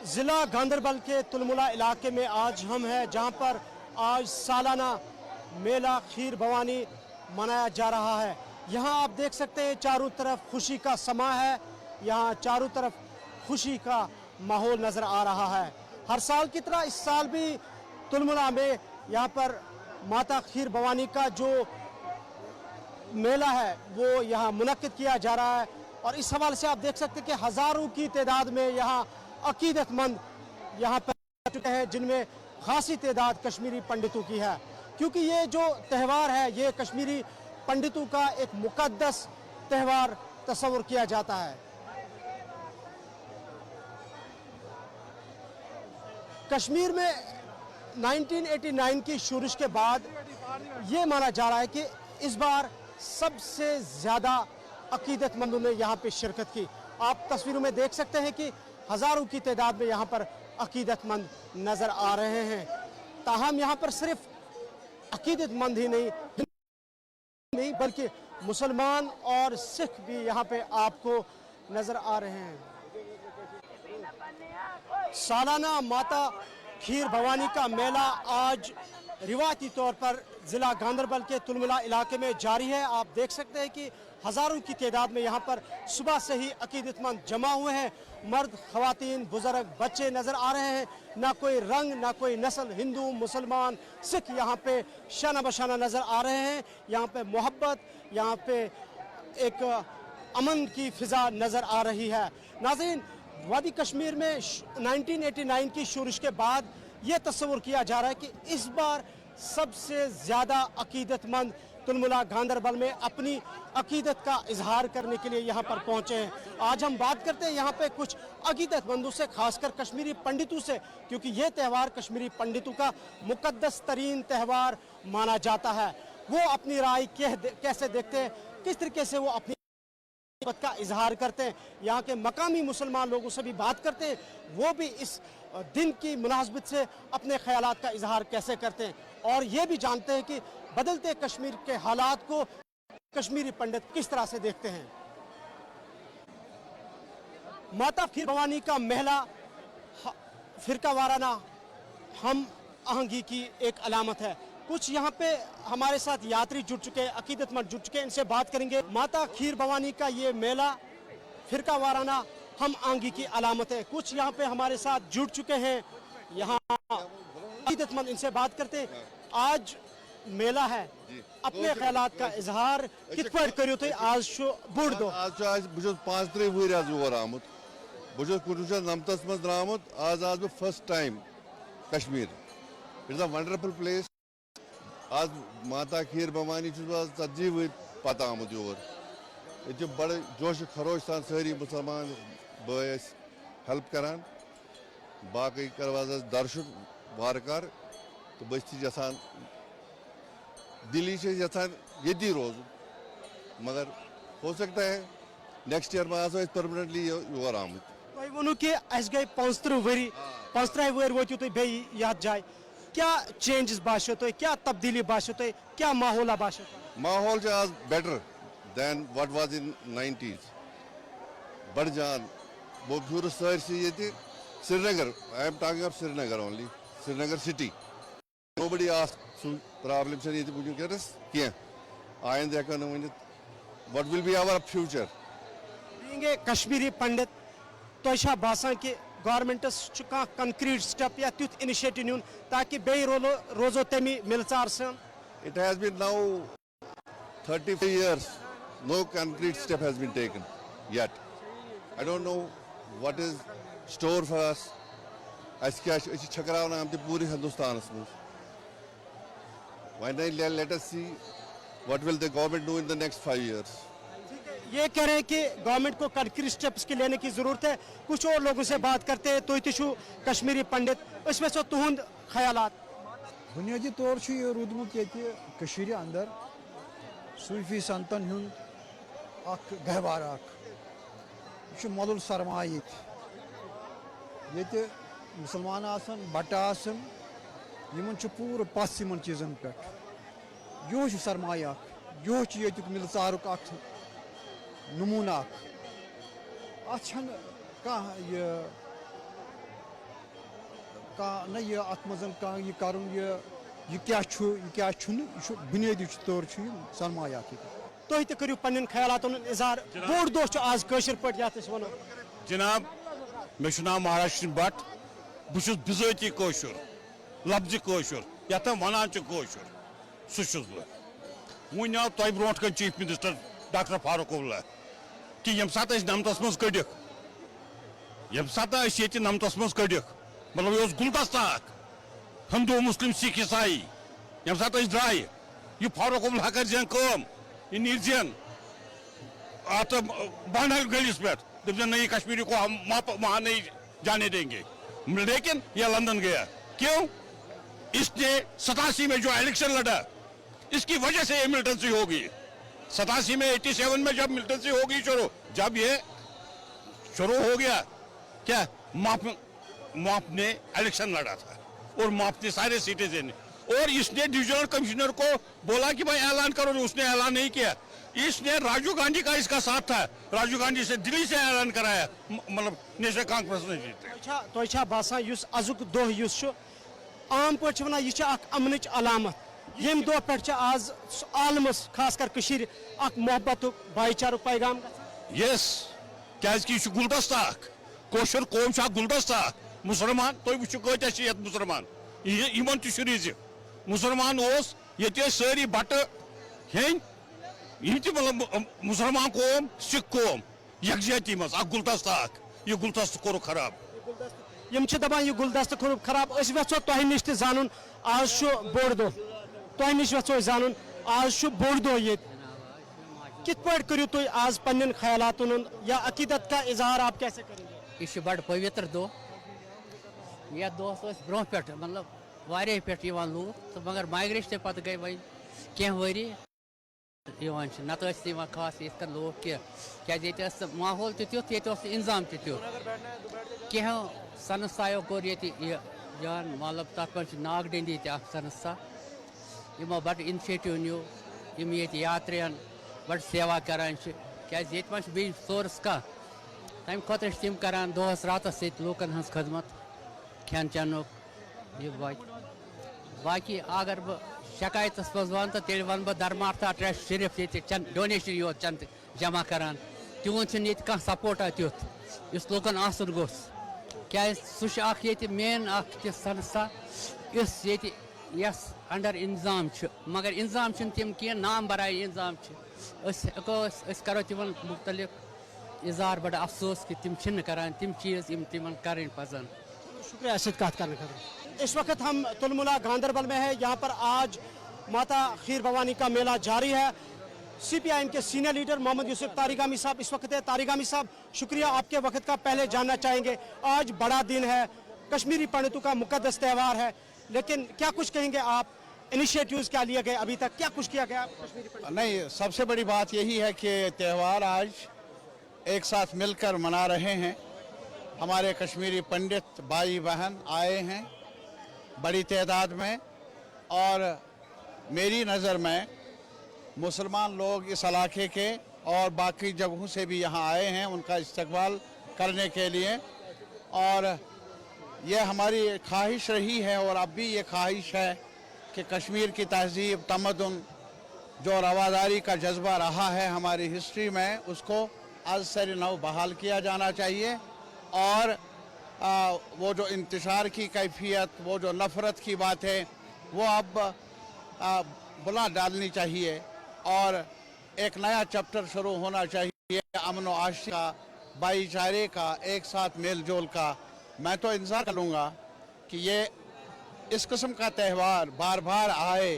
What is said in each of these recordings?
ज़िला गांदरबल के तुलमुला इलाके में आज हम हैं, जहां पर आज सालाना मेला खीर भवानी मनाया जा रहा है। यहां आप देख सकते हैं चारों तरफ खुशी का समा है, यहां चारों तरफ खुशी का माहौल नज़र आ रहा है। हर साल की तरह इस साल भी तुलमुला में यहां पर माता खीर भवानी का जो मेला है वो यहाँ मुनक्किद किया जा रहा है। और इस हवाले से आप देख सकते हैं कि हज़ारों की तादाद में यहाँ अकीदतमंद यहाँ पर चुके हैं, जिनमें खासी तादाद कश्मीरी पंडितों की है, क्योंकि ये जो त्यौहार है ये कश्मीरी पंडितों का एक मुकद्दस त्यौहार तस्वुर किया जाता है। कश्मीर में 1989 की शूरिश के बाद ये माना जा रहा है कि इस बार सबसे ज़्यादा अकीदतमंदों ने यहाँ पे शिरकत की। आप तस्वीरों में देख सकते हैं कि हज़ारों की तादाद में यहाँ पर अकीदतमंद नज़र आ रहे हैं। ताहम यहाँ पर सिर्फ अकीदतमंद ही नहीं बल्कि मुसलमान और सिख भी यहाँ पे आपको नज़र आ रहे हैं। सालाना माता खीर भवानी का मेला आज रिवायती तौर पर ज़िला गांदरबल के तुलमुला इलाके में जारी है। आप देख सकते हैं कि हज़ारों की तादाद में यहाँ पर सुबह से ही अकीदतमंद जमा हुए हैं। मर्द, ख़वातीन, बुज़ुर्ग, बच्चे नज़र आ रहे हैं। ना कोई रंग, ना कोई नस्ल, हिंदू, मुसलमान, सिख यहाँ पे शाना बशाना नज़र आ रहे हैं। यहाँ पे मोहब्बत, यहाँ पे एक अमन की फ़िज़ा नज़र आ रही है। नाज़रीन, वादी कश्मीर में 1989 की शूरिश के बाद ये तस्वुर किया जा रहा है कि इस बार सबसे ज़्यादा अकीदतमंद तुलमुला गांदरबल में अपनी अकीदत का इजहार करने के लिए यहाँ पर पहुँचे हैं। आज हम बात करते हैं यहाँ पे कुछ अकीदतमंदों से, खासकर कश्मीरी पंडितों से, क्योंकि ये त्यौहार कश्मीरी पंडितों का मुकद्दस तरीन त्यौहार माना जाता है। वो अपनी राय कैसे देखते हैं, किस तरीके से वो अपनी का इजहार करते हैं। यहाँ के मकामी मुसलमान लोगों से भी बात करते हैं, वो भी इस दिन की मुनासबत से अपने ख्यालात का इजहार कैसे करते हैं, और ये भी जानते हैं कि बदलते कश्मीर के हालात को कश्मीरी पंडित किस तरह से देखते हैं। माता खीर भवानी का मेला फिरका वाराना हम आहंगी की एक अलामत है। कुछ यहाँ पे हमारे साथ यात्री जुड़ चुके हैं, अकीदतमंद जुड़ चुके हैं, इनसे बात करेंगे। माता खीर भवानी का ये मेला फिरका वाराना हम आंगी की अलामत है। कुछ यहाँ पे हमारे साथ जुड़ चुके हैं, यहाँ अकीदतमंद, इनसे बात करते हैं। आज मेला है, अपने ख्यालात का इजहार कित पर करियो तो आज शो बुड़ दो। आज बुझ 35 वरी आज और आमुत बुझ 1999 मज द्रामुत आज first time Kashmir. It's a wonderful place. आज माता खीर भवानी 40 वरी पता आमुत योर। ये बड़े जोश खरोश सान सारी मुसलमान भाई हेल्प करान, बाकी करवाज दर्शन वारकार तो बस यसान दिल्ली से यसान ये रोज, मगर हो सकता है नेक्स्ट ईयर में परमानेंटली योर आमुत। वो कि गई 35 वरी 35 वरी वो तुम बे याद जाए, क्या चेंजेस बाशो तो, क्या तब्दीली बाशो तो, क्या माहौल बाशो? माहौल आज better than what was in 90s। बड़ जान वो पूरे सारी ये Srinagar, I am talking of Srinagar only, Srinagar city. Nobody asked problem से ये वुनकस कह आइंद हेकन वनित what will be our future. Being Kashmiri Pandit तो बासान कि गवर्नमेंटस कंक्रीट स्टेप या तुथ इनिशिएटिव नुन ताकि बे रोजो तमी मिलचार सन? It has been now 35 years, no concrete step has been taken yet. I don't know what is store for us. छकरावना हम पूरे हिंदुस्तान में। Why not let us see what will the government do in the next 5 years? ये कह रहे हैं कि government को concrete steps की लेने की जरूरत है। कुछ और लोगों से बात करते हैं, तो तिशु कश्मीरी पंडित, इसमें से तुहंद ख्यालात? बुनियादी तौर से ये रूदमुत ये कशीर अंदर सूफी संतन हुंद गहवार मोल सरमाय ये मुसलमान बट आसन पूर पस इन चीज़न पे यो सरमाय यो ये मिलचार नमूना कह ना ये अत मजन का ये करुन ये क्या बुनियादी तौर सरमाया तुम तु करू पन्न ख्यालात इजहार बोड़ दोह आज कशर पे वो जनाब मे नाव महाराष्ट्र भट्ट बहुत बिजाती कशुर लफ्ज कशुर यथ वन कशुर सह वन आव तुम ब्रो कन chief minister doctor Farooq Abdullah कि यम सात नमतस मज कड़िक यम सात ये नमतस मज कड़िक मतलब यह गुलदस्ता हिंदू मुस्लिम सिख ईसाई यम सात द्राय यह फारूक अब्दुल्ला कर कम यह नीरजन अत बानहल गलिस पे दपन नहीं कश्मीरी को हम वहां नहीं जाने देंगे, लेकिन यह लंदन गया क्यों? इसने 87 में जो इलेक्शन लड़ा इसकी वजह से ये मिलिटेंसी होगी। 87 में 87 में जब मिलिटेंसी होगी शुरू, जब ये शुरू हो गया क्या माप ने इलेक्शन लड़ा था और माप ने सारे सीटें देने, और इसने डिविजनल कमिश्नर को बोला कि भाई ऐलान करो, उसने ऐलान नहीं किया। इसने राजीव गांधी का इसका साथ था, राजीव गांधी से दिल्ली से ऐलान कराया, मतलब नेशनल कांग्रेस ने जीते। तो बसान अजुक दोह आम पे वन यह अमन अलामत यम दो पे आज आलमस खासकर मोहब्बत भाईचार पैगाम यस क्या गुलदस्ता कोशर कौम गुलदस्ता मुसलमान तुम वो कत मुसलमान इन तज मुसलमान ये सारी बट हेन मतलब मुसलमान कौम सिख कौम यकजहती मज गुलदस्ता यह गुलदस्त कोर खराब यम दपान यह गुलदस्त कोर खराब। वो तुह नश जान आज बोड़ दो तुह नश वो जान आज बोड़ दो ये कित पे करू तुम आज पन्न ख्यालात या अकीदत का इजहार आप कैसे करेंगे? यह बड़ पवित्र दो यह दोह ब्रो पे मतलब वारे पे लूक तो मगर माइग्रेशन पे गई वह कह वरी नत खास ये लूक क्या माहौल तुथ ये इंजाम तुथ कह संस्थाओं कोर ये जान मतलब तथ नागडंदी संस्था यमो बड़ इनिशिएटिव न्यू यम ये यात्रियन बड़ सेवा करान क्या बे सोर्स कह तम खुद तम करान दोहस रातस लूकन हज खदमत खेन चेन यह बाकी अगर बह शिकायत मज वन तो तेल वन बह दरमार्था ट्रस्ट सिर्फ ये डोनेशन योत चंद जमा करान तिहद कह सपोर्टा तुथ इस लूकन आसन गोस क्या सह मेन संस्था यस अंडर इंजाम मगर इंजाम तम कह नाम बराए इंजाम करो तिमन मुख्तलिफ इजहार बड़ा अफसोस कि तम करान तम चीज़ तिमन कर पजन। शुक्रिया इस बात करने का। इस वक्त हम तुलमुला गांधरबल में है, यहाँ पर आज माता खीर भवानी का मेला जारी है। CPIM के सीनियर लीडर मोहम्मद यूसुफ तारिगामी साहब इस वक्त है। तारिगामी साहब शुक्रिया आपके वक्त का। पहले जानना चाहेंगे आज बड़ा दिन है, कश्मीरी पंडितों का मुकद्दस त्यौहार है, लेकिन क्या कुछ कहेंगे आप? इनिशिएटिव्स क्या लिए गए अभी तक, क्या कुछ किया गया कश्मीरी पंडित? नहीं, सबसे बड़ी बात यही है कि त्यौहार आज एक साथ मिलकर मना रहे हैं। हमारे कश्मीरी पंडित भाई बहन आए हैं बड़ी तादाद में, और मेरी नज़र में मुसलमान लोग इस इलाके के और बाकी जगहों से भी यहाँ आए हैं उनका इस्तकबाल करने के लिए, और यह हमारी ख्वाहिश रही है और अब भी ये ख्वाहिश है कि कश्मीर की तहजीब तमद्दुन जो रवादारी का जज्बा रहा है हमारी हिस्ट्री में, उसको आज सर नौ बहाल किया जाना चाहिए। और वो जो इंतशार की कैफियत, वो जो नफ़रत की बात है, वो अब बुला डालनी चाहिए और एक नया चैप्टर शुरू होना चाहिए अमन व आशी का, भाईचारे का, एक साथ मेल जोल का। मैं तो इंतज़ार करूँगा कि ये इस किस्म का त्यौहार बार बार आए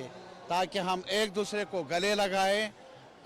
ताकि हम एक दूसरे को गले लगाएं,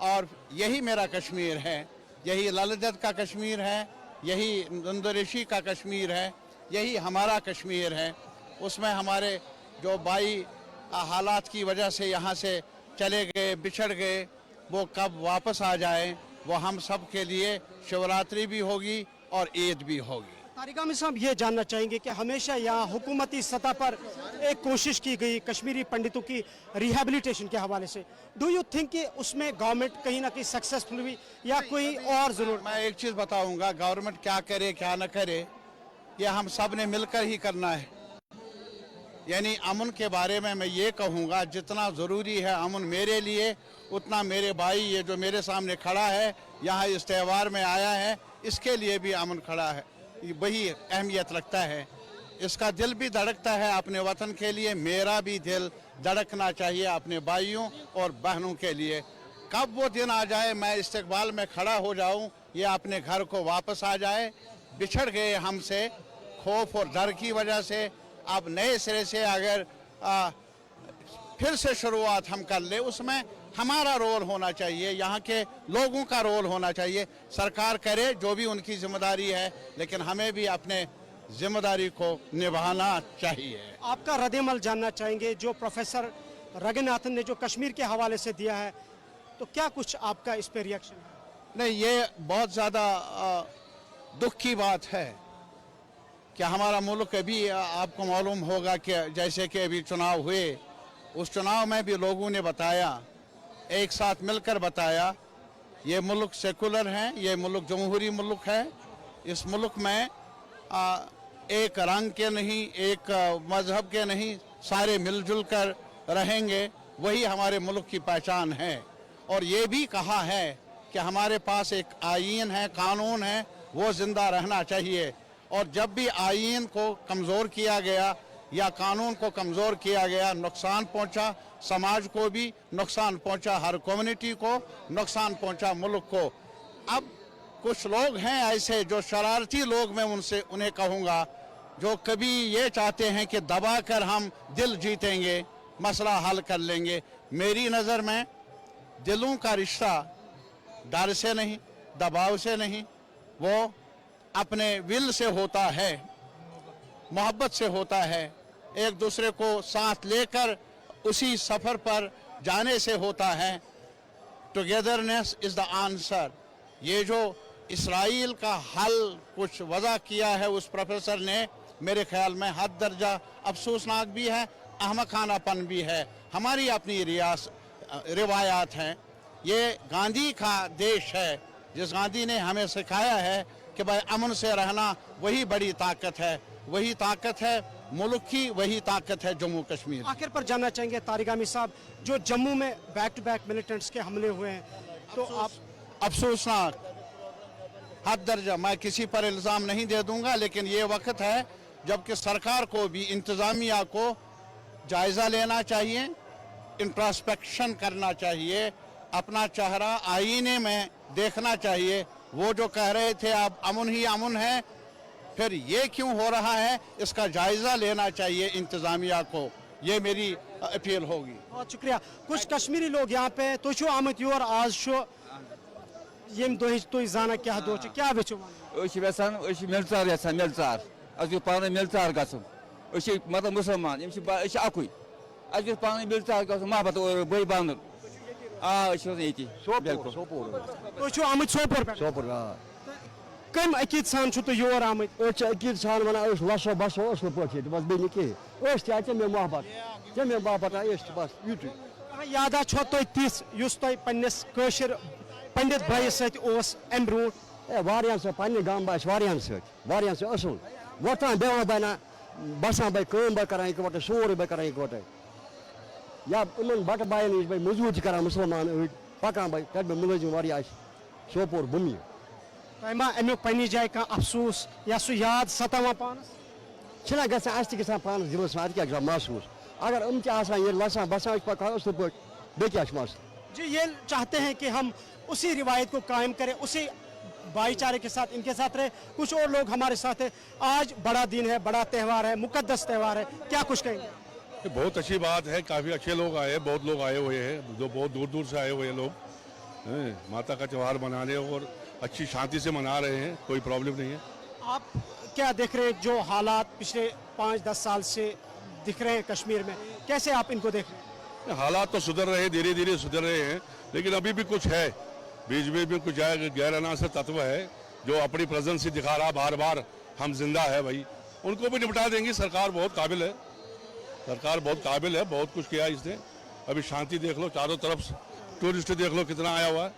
और यही मेरा कश्मीर है, यही ललदत का कश्मीर है, यही नंदरेशी का कश्मीर है, यही हमारा कश्मीर है। उसमें हमारे जो भाई हालात की वजह से यहाँ से चले गए, बिछड़ गए, वो कब वापस आ जाएं, वो हम सब के लिए शिवरात्रि भी होगी और ईद भी होगी। तारिगामी साहब ये जानना चाहेंगे कि हमेशा यहाँ हुकूमती सतह पर एक कोशिश की गई कश्मीरी पंडितों की रिहेबिलिटेशन के हवाले से, डू यू थिंक कि उसमें गवर्नमेंट कहीं ना कहीं सक्सेसफुल हुई या कोई और जरूर? मैं एक चीज़ बताऊंगा, गवर्नमेंट क्या करे क्या न करे ये हम सब ने मिलकर ही करना है। यानी अमन के बारे में मैं ये कहूँगा, जितना ज़रूरी है अमन मेरे लिए, उतना मेरे भाई ये जो मेरे सामने खड़ा है यहाँ इस त्यौहार में आया है, इसके लिए भी अमन खड़ा है, वही अहमियत रखता है। इसका दिल भी धड़कता है अपने वतन के लिए, मेरा भी दिल धड़कना चाहिए अपने भाइयों और बहनों के लिए। कब वो दिन आ जाए मैं इस्तकबाल में खड़ा हो जाऊं, ये अपने घर को वापस आ जाए। बिछड़ गए हमसे खौफ और डर की वजह से, अब नए सिरे से अगर फिर से शुरुआत हम कर ले, उसमें हमारा रोल होना चाहिए, यहाँ के लोगों का रोल होना चाहिए। सरकार करे जो भी उनकी जिम्मेदारी है, लेकिन हमें भी अपने जिम्मेदारी को निभाना चाहिए। आपका रद्द-ए-अमल जानना चाहेंगे जो प्रोफेसर रंगनाथन ने जो कश्मीर के हवाले से दिया है, तो क्या कुछ आपका इस पे रिएक्शन है? नहीं, ये बहुत ज़्यादा दुख की बात है कि हमारा मुल्क अभी, आपको मालूम होगा कि जैसे कि अभी चुनाव हुए, उस चुनाव में भी लोगों ने बताया, एक साथ मिलकर बताया, ये मुल्क सेकुलर है, ये मुल्क जमहूरी मुल्क है, इस मुल्क में एक रंग के नहीं, एक मजहब के नहीं, सारे मिलजुल कर रहेंगे, वही हमारे मुल्क की पहचान है। और ये भी कहा है कि हमारे पास एक आईन है, कानून है, वो जिंदा रहना चाहिए। और जब भी आईन को कमज़ोर किया गया या कानून को कमज़ोर किया गया, नुकसान पहुंचा, समाज को भी नुकसान पहुंचा, हर कम्युनिटी को नुकसान पहुंचा, मुल्क को। अब कुछ लोग हैं ऐसे जो शरारती लोग, मैं उन्हें कहूँगा, जो कभी ये चाहते हैं कि दबाकर हम दिल जीतेंगे, मसला हल कर लेंगे। मेरी नज़र में दिलों का रिश्ता डर से नहीं, दबाव से नहीं, वो अपने विल से होता है, मोहब्बत से होता है, एक दूसरे को साथ लेकर उसी सफ़र पर जाने से होता है। Togetherness is the answer. ये जो इसराइल का हल कुछ वज़ा किया है उस प्रोफेसर ने, मेरे ख्याल में हद दर्जा अफसोसनाक भी है, अहमकानापन भी है। हमारी अपनी रिवायात हैं, ये गांधी का देश है, जिस गांधी ने हमें सिखाया है कि भाई अमन से रहना वही बड़ी ताकत है, वही ताकत है मुल्क की, वही ताकत है जम्मू कश्मीर। आखिर पर जानना चाहेंगे तारिक आमिर साहब, जो जम्मू में बैक टू बैक मिलिटेंट्स के हमले हुए हैं, तो आप अफसोसनाक हद दर्जा, मैं किसी पर इल्ज़ाम नहीं दे दूंगा, लेकिन ये वक्त है जबकि सरकार को भी, इंतज़ामिया को जायज़ा लेना चाहिए, इंट्रोस्पेक्शन करना चाहिए, अपना चेहरा आईने में देखना चाहिए। वो जो कह रहे थे अब अमन ही अमन है, फिर ये क्यों हो रहा है, इसका जायज़ा लेना चाहिए इंतज़ामिया को, ये मेरी अपील होगी। बहुत शुक्रिया। कुछ कश्मीरी लोग यहाँ पे तो आमत योर आज यम तुम जाना क्या दो क्या वो मिलचार यसान मिलचार पान मिलचार गन मतलब मुसलमान अकु पान मिलचार ग मोहब्बत बई बान तुम आमत सोपुर कम अकीद सान तुम योर आमत अकीद सान वन लसो बसो पे बस बे कह मे मोहब्बत बस युत याद छो तुम तिस तुम पन्निस कशिर पंडित भाई सत अम ब्रो पे गाम वारियान असल वोतान बेवान बना बसान बे कम बे कर इकवटे सोरे बे कर इकवटे या इन बट बायन नश बे मजूर कर मुसलमान पकान बे तब मुलजिम वारिया सोपोर बुमी तुम अमुक पन्नी जाए कह अफसोस या सह याद सतावान पानस छा गसा पान दिलस में क्या महसूस अगर ये लसान बसान पकान असल पे बे क्या मसला जी। ये चाहते हैं कि हम उसी रिवायत को कायम करें, उसी भाईचारे के साथ इनके साथ रहे। कुछ और लोग हमारे साथ हैं। आज बड़ा दिन है, बड़ा त्यौहार है, मुकद्दस त्यौहार है, क्या कुछ कहेंगे? बहुत अच्छी बात है, काफ़ी अच्छे लोग आए, बहुत लोग आए हुए हैं, जो बहुत दूर दूर से आए हुए लोग माता का त्यौहार मनाने और अच्छी शांति से मना रहे हैं, कोई प्रॉब्लम नहीं है। आप क्या देख रहे हैं जो हालात पिछले 5-10 साल से दिख रहे हैं कश्मीर में, कैसे आप इनको देख रहे हैं? हालात तो सुधर रहे हैं, धीरे धीरे सुधर रहे हैं, लेकिन अभी भी कुछ है, बीच में भी कुछ गैर अनासर तत्व है जो अपनी प्रेजेंस से दिखा रहा बार बार हम जिंदा है भाई, उनको भी निपटा देंगे। सरकार बहुत काबिल है, सरकार बहुत काबिल है, बहुत कुछ किया इसने। अभी शांति देख लो, चारों तरफ टूरिस्ट देख लो कितना आया हुआ है,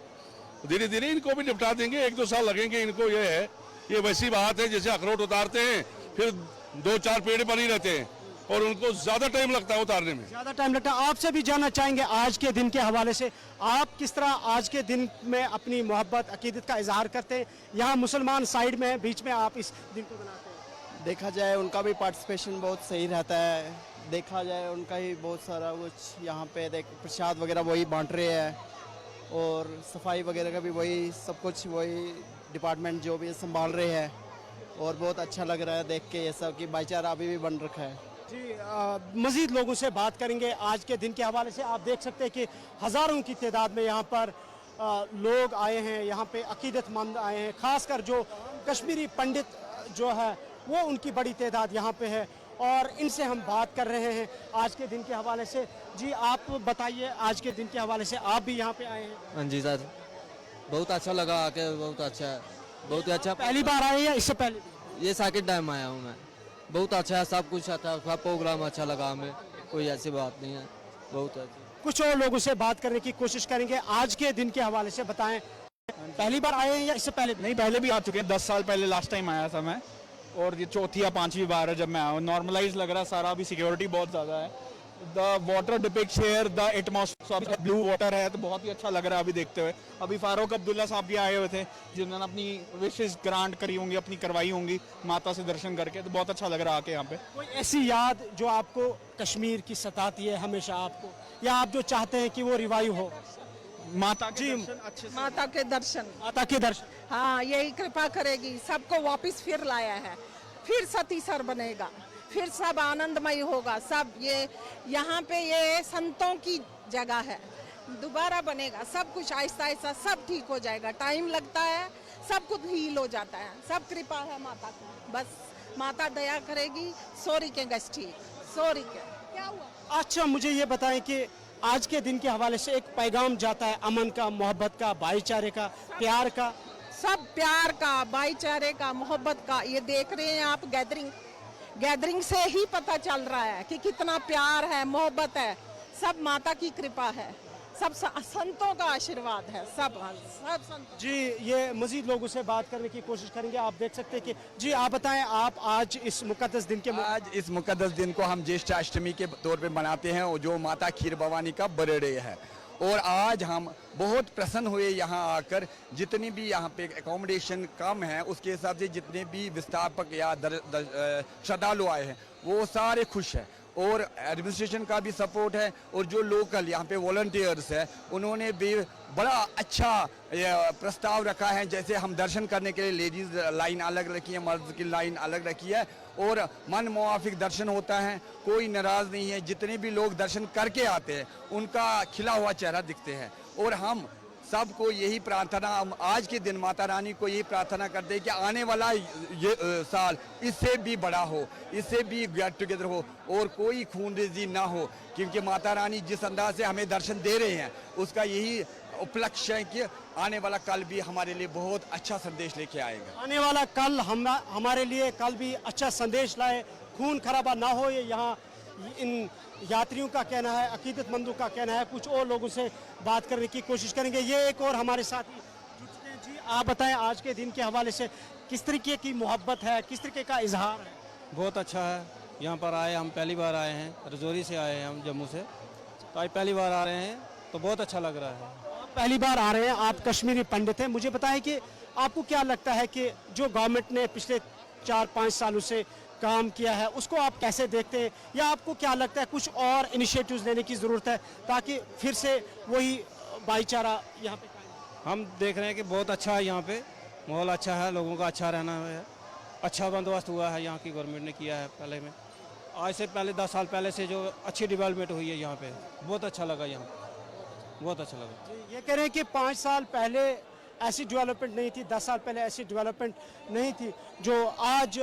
धीरे धीरे इनको भी निपटा देंगे। 1-2 साल लगेंगे इनको। ये है, ये वैसी बात है जैसे अखरोट उतारते हैं फिर 2-4 पेड़ पर ही रहते हैं, और उनको ज़्यादा टाइम लगता है उतारने में। ज़्यादा टाइम लगता है। आपसे भी जानना चाहेंगे आज के दिन के हवाले से, आप किस तरह आज के दिन में अपनी मोहब्बत अकीदत का इजहार करते हैं? यहाँ मुसलमान साइड में है, बीच में आप इस दिन को मनाते हैं। देखा जाए उनका भी पार्टिसिपेशन बहुत सही रहता है, देखा जाए उनका ही बहुत सारा कुछ यहाँ पे देख प्रसाद वगैरह वही बांट रहे हैं और सफाई वगैरह का भी वही सब कुछ वही डिपार्टमेंट जो भी संभाल रहे हैं और बहुत अच्छा लग रहा है देख के ये सब कि भाईचारा अभी भी बन रखा है। जी मज़ीद लोगों से बात करेंगे आज के दिन के हवाले से। आप देख सकते हैं कि हज़ारों की तादाद में यहाँ पर लोग आए हैं, यहाँ पे अकीदतमंद आए हैं, ख़ासकर जो कश्मीरी पंडित जो है वो उनकी बड़ी तादाद यहाँ पे है और इनसे हम बात कर रहे हैं आज के दिन के हवाले से। जी आप बताइए, आज के दिन के हवाले से आप भी यहाँ पे आए हैं? हाँ जी सर, बहुत अच्छा लगा आके, बहुत अच्छा है, बहुत ही अच्छा। पहली बार आए या इससे पहले? ये सेकंड टाइम आया हूँ मैं। बहुत अच्छा है, सब कुछ अच्छा, सब प्रोग्राम अच्छा लगा हमें, कोई ऐसी बात नहीं है, बहुत अच्छा। कुछ और लोगों से बात करने की कोशिश करेंगे आज के दिन के हवाले से। बताएं, पहली बार आए हैं या इससे पहले? नहीं, पहले भी आ चुके हैं, 10 साल पहले लास्ट टाइम आया था मैं और ये चौथी या पांचवी बार है जब मैं आया हूँ। नॉर्मलाइज लग रहा है सारा, अभी सिक्योरिटी बहुत ज़्यादा है। The water depicts here the atmosphere, blue water है तो बहुत ही अच्छा लग रहा है अभी देखते हुए। अभी फारूक अब्दुल्ला साहब भी आए हुए थे जिन्होंने अपनी विशेष ग्रांट करी होंगी, अपनी करवाई होंगी माता से दर्शन करके, तो बहुत अच्छा लग रहा है आके यहाँ पे। कोई ऐसी याद जो आपको कश्मीर की सताती है हमेशा आपको, या आप जो चाहते हैं कि वो रिवाइव हो? माता के दर्शन अच्छे से। माता के दर्शन, माता के दर्शन, हाँ यही कृपा करेगी, सबको वापस फिर लाया है, फिर सतीसर बनेगा, फिर सब आनंदमय होगा सब। ये यहाँ पे ये संतों की जगह है, दोबारा बनेगा सब कुछ, आहिस्ता आहिस्ता सब ठीक हो जाएगा। टाइम लगता है, सब कुछ हील हो जाता है, सब कृपा है माता की, बस माता दया करेगी। सॉरी के गस्ती, सॉरी के क्या हुआ। अच्छा मुझे ये बताएं कि आज के दिन के हवाले से एक पैगाम जाता है अमन का, मोहब्बत का, भाईचारे का, प्यार का, सब प्यार का, भाईचारे का, मोहब्बत का। ये देख रहे हैं आप, गैदरिंग से ही पता चल रहा है कि कितना प्यार है, मोहब्बत है, सब माता की कृपा है, सब संतों का आशीर्वाद है, सब संत। जी ये मजीद लोगों से बात करने की कोशिश करेंगे। आप देख सकते हैं कि जी आप बताएं, आप आज इस मुकद्दस दिन के आज इस मुकद्दस दिन को हम ज्येष्ठ अष्टमी के तौर पे मनाते हैं और जो माता खीर भवानी का बर्थडे है। और आज हम बहुत प्रसन्न हुए यहाँ आकर, जितनी भी यहाँ पे एकोमोडेशन कम है उसके हिसाब से जितने भी विस्थापक या श्रद्धालु आए हैं वो सारे खुश हैं और एडमिनिस्ट्रेशन का भी सपोर्ट है और जो लोकल यहाँ पे वॉलंटियर्स है उन्होंने भी बड़ा अच्छा प्रस्ताव रखा है। जैसे हम दर्शन करने के लिए लेडीज लाइन अलग रखी है, मर्द की लाइन अलग रखी है और मन मुआफिक दर्शन होता है, कोई नाराज़ नहीं है। जितने भी लोग दर्शन करके आते हैं उनका खिला हुआ चेहरा दिखते हैं और हम सबको यही प्रार्थना, हम आज के दिन माता रानी को यही प्रार्थना करते हैं कि आने वाला ये साल इससे भी बड़ा हो, इससे भी गेट टुगेदर हो और कोई खूनरेजी ना हो, क्योंकि माता रानी जिस अंदाज से हमें दर्शन दे रहे हैं उसका यही उपलक्ष्य है कि आने वाला कल भी हमारे लिए बहुत अच्छा संदेश लेके आएगा। आने वाला कल हमारे लिए कल भी अच्छा संदेश लाए, खून खराबा ना हो, ये यहाँ इन यात्रियों का कहना है, अकीदतमंदों का कहना है। कुछ और लोगों से बात करने की कोशिश करेंगे। ये एक और हमारे साथ जुड़ चुके हैं। जी आप बताएं, आज के दिन के हवाले से किस तरीके की मोहब्बत है, किस तरीके का इजहार है? बहुत अच्छा है, यहाँ पर आए, हम पहली बार आए हैं, रजौरी से आए हैं हम, जम्मू से, तो आज पहली बार आ रहे हैं तो बहुत अच्छा लग रहा है। पहली बार आ रहे हैं, आप कश्मीरी पंडित हैं, मुझे बताएं कि आपको क्या लगता है कि जो गवर्नमेंट ने पिछले 4-5 सालों से काम किया है उसको आप कैसे देखते हैं, या आपको क्या लगता है कुछ और इनिशिएटिव्स लेने की ज़रूरत है ताकि फिर से वही भाईचारा यहाँ पे कायम हो? हम देख रहे हैं कि बहुत अच्छा है, यहाँ पे माहौल अच्छा है, लोगों का अच्छा रहना है, अच्छा बंदोबस्त हुआ है, यहाँ की गवर्नमेंट ने किया है। पहले में आज से पहले 10 साल पहले से जो अच्छी डेवलपमेंट हुई है यहाँ पे, बहुत अच्छा लगा, यहाँ बहुत अच्छा लगा। ये कह रहे हैं कि 5 साल पहले ऐसी डेवलपमेंट नहीं थी, 10 साल पहले ऐसी डेवलपमेंट नहीं थी जो आज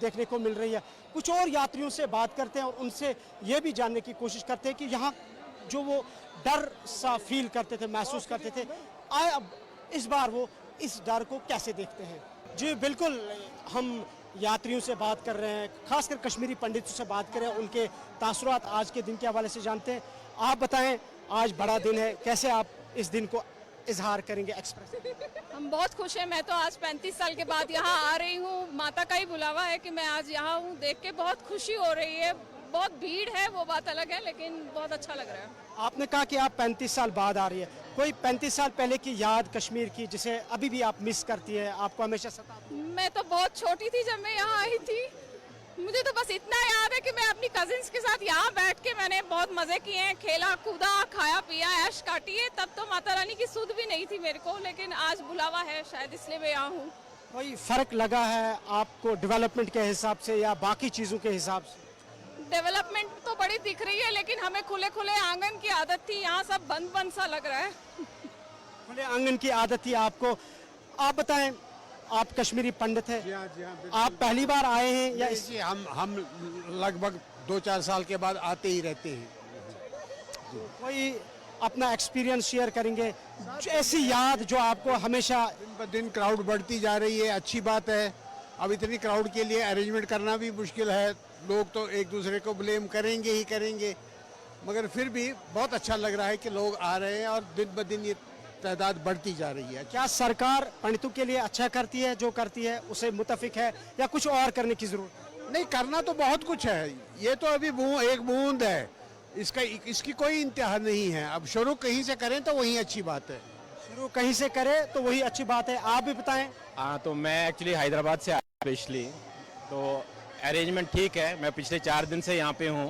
देखने को मिल रही है। कुछ और यात्रियों से बात करते हैं और उनसे ये भी जानने की कोशिश करते हैं कि यहाँ जो वो डर सा फील करते थे, महसूस करते थे, अब इस बार वो इस डर को कैसे देखते हैं। जी बिल्कुल, हम यात्रियों से बात कर रहे हैं, खासकर कश्मीरी पंडितों से बात कर रहे हैं, उनके तासुरात आज के दिन के हवाले से जानते हैं। आप बताएं, आज बड़ा दिन है, कैसे आप इस दिन को इजहार करेंगे, एक्सप्रेस? हम बहुत खुश हैं। मैं तो आज 35 साल के बाद यहाँ आ रही हूँ, माता का ही बुलावा है कि मैं आज यहाँ हूँ। देख के बहुत खुशी हो रही है, बहुत भीड़ है वो बात अलग है, लेकिन बहुत अच्छा लग रहा है। आपने कहा कि आप 35 साल बाद आ रही है, कोई 35 साल पहले की याद कश्मीर की जिसे अभी भी आप मिस करती है, आपको हमेशा सताती है? मैं तो बहुत छोटी थी जब मैं यहाँ आई थी, मुझे तो बस इतना याद है कि मैं अपनी कजिन्स के साथ यहाँ बैठ के मैंने बहुत मजे किए हैं, खेला कूदा, खाया पिया, ऐश काटी है। तब तो माता रानी की सुध भी नहीं थी मेरे को, लेकिन आज बुलावा है शायद इसलिए मैं यहाँ हूँ। कोई फर्क लगा है आपको डेवलपमेंट के हिसाब से या बाकी चीजों के हिसाब से? डेवलपमेंट तो बड़ी दिख रही है, लेकिन हमें खुले खुले आंगन की आदत थी, यहाँ सब बंद बंद सा लग रहा है। खुले आंगन की आदत थी आपको। आप बताएं, आप कश्मीरी पंडित हैं, आप पहली बार आए हैं या इस... हम लगभग 2-4 साल के बाद आते ही रहते हैं। कोई अपना एक्सपीरियंस शेयर करेंगे, ऐसी याद जो आपको हमेशा? दिन ब दिन क्राउड बढ़ती जा रही है, अच्छी बात है। अब इतनी क्राउड के लिए अरेंजमेंट करना भी मुश्किल है, लोग तो एक दूसरे को ब्लेम करेंगे ही करेंगे, मगर फिर भी बहुत अच्छा लग रहा है कि लोग आ रहे हैं और दिन ब दिन ये तादाद बढ़ती जा रही है। क्या सरकार पंडितों के लिए अच्छा करती है, जो करती है उसे मुतफिक है या कुछ और करने की जरूरत? नहीं, करना तो बहुत कुछ है, ये तो अभी एक बूंद है, इसकी कोई इंतहा नहीं है। अब शुरू कहीं से करें तो वही अच्छी बात है, शुरू कहीं से करें तो वही अच्छी बात है। आप भी बताएं। हाँ, तो मैं एक्चुअली हैदराबाद से आया स्पेशली, तो अरेंजमेंट ठीक है। मैं पिछले 4 दिन से यहाँ पे हूँ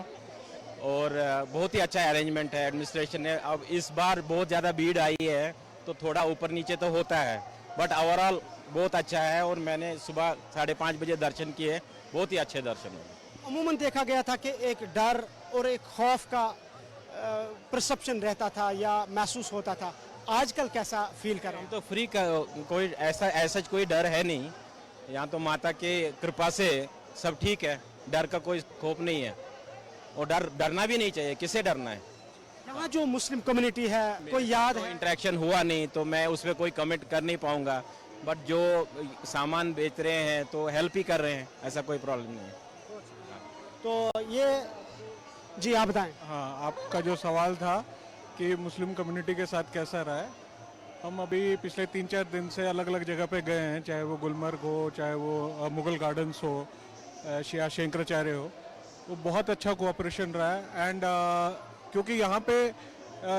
और बहुत ही अच्छा अरेंजमेंट है एडमिनिस्ट्रेशन ने। अब इस बार बहुत ज़्यादा भीड़ आई है तो थोड़ा ऊपर नीचे तो होता है, बट ओवरऑल बहुत अच्छा है। और मैंने सुबह 5:30 बजे दर्शन किए, बहुत ही अच्छे दर्शन हुए। अमूमन देखा गया था कि एक डर और एक खौफ का परसेप्शन रहता था या महसूस होता था, आजकल कैसा फील कर रहे हैं? तो फ्री का कोई ऐसा कोई डर है नहीं, यहाँ तो माता के कृपा से सब ठीक है, डर का कोई खौफ नहीं है और डरना भी नहीं चाहिए। किसे डरना है? यहाँ जो मुस्लिम कम्युनिटी है, कोई याद है? इंटरेक्शन हुआ नहीं तो मैं उस पर कोई कमेंट कर नहीं पाऊंगा, बट जो सामान बेच रहे हैं तो हेल्प ही कर रहे हैं, ऐसा कोई प्रॉब्लम नहीं है। तो ये जी आप बताएं। हाँ, आपका जो सवाल था कि मुस्लिम कम्युनिटी के साथ कैसा रहा है, हम अभी पिछले 3-4 दिन से अलग अलग जगह पे गए हैं, चाहे वो गुलमर्ग हो, चाहे वो मुगल गार्डन्स हो, शिया शंकराचार्य हो, वो बहुत अच्छा कोऑपरेशन रहा है। एंड क्योंकि यहाँ पे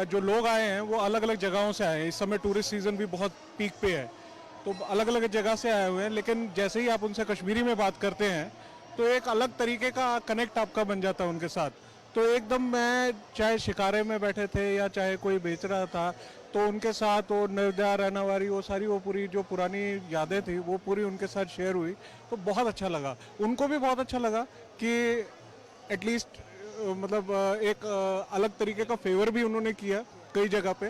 जो लोग आए हैं वो अलग अलग जगहों से आए हैं, इस समय टूरिस्ट सीजन भी बहुत पीक पे है, तो अलग अलग जगह से आए हुए हैं, लेकिन जैसे ही आप उनसे कश्मीरी में बात करते हैं तो एक अलग तरीके का कनेक्ट आपका बन जाता है उनके साथ। तो एकदम मैं चाहे शिकारे में बैठे थे या चाहे कोई बेच रहा था, तो उनके साथ वो निर्दया रहनावारी, वो सारी वो पूरी जो पुरानी यादें थी वो पूरी उनके साथ शेयर हुई, तो बहुत अच्छा लगा। उनको भी बहुत अच्छा लगा कि एटलीस्ट मतलब एक अलग तरीके का फेवर भी उन्होंने किया कई जगह पे।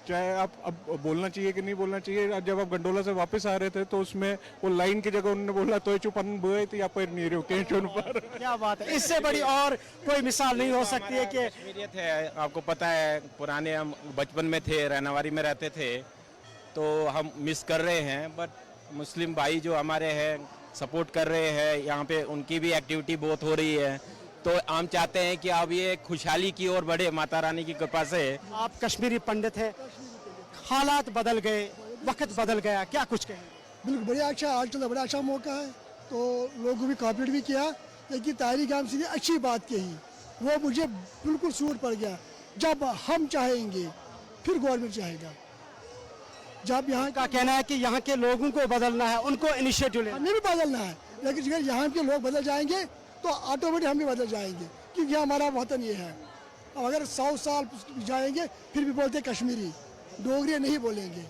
चाहे आप अब बोलना चाहिए कि नहीं बोलना चाहिए, जब आप गंडोला से वापस आ रहे थे तो उसमें वो लाइन की जगह उन्होंने बोला तो चुपन बुए थी या पर नहीं रुके चुन पर। क्या बात है, इससे बड़ी और कोई मिसाल नहीं हो सकती है कि कश्मीरियत है। आपको पता है पुराने हम बचपन में थे, रहनावारी में रहते थे, तो हम मिस कर रहे हैं, बट मुस्लिम भाई जो हमारे हैं सपोर्ट कर रहे हैं, यहाँ पे उनकी भी एक्टिविटी बहुत हो रही है, तो हम चाहते हैं कि अब ये खुशहाली की ओर बढ़े माता रानी की कृपा से। आप कश्मीरी पंडित हैं, हालात बदल गए, वक्त बदल गया, क्या कुछ कहें? बिल्कुल बढ़िया, अच्छा आज तो बड़ा अच्छा मौका है, तो लोगों को भी कॉपरेट भी किया, लेकिन तारिक आम से अच्छी बात कही, वो मुझे बिल्कुल सूट पड़ गया। जब हम चाहेंगे फिर गवर्नमेंट चाहेगा। जब यहाँ का कहना है कि यहाँ के लोगों को बदलना है, उनको इनिशिएटिव लेना, हमें भी बदलना है, लेकिन अगर यहाँ के लोग बदल जाएंगे तो ऑटोमेटिक हम भी बदल जाएंगे, क्योंकि हमारा वतन ये है। अब अगर 100 साल जाएंगे फिर भी बोलते कश्मीरी, डोगरी नहीं बोलेंगे,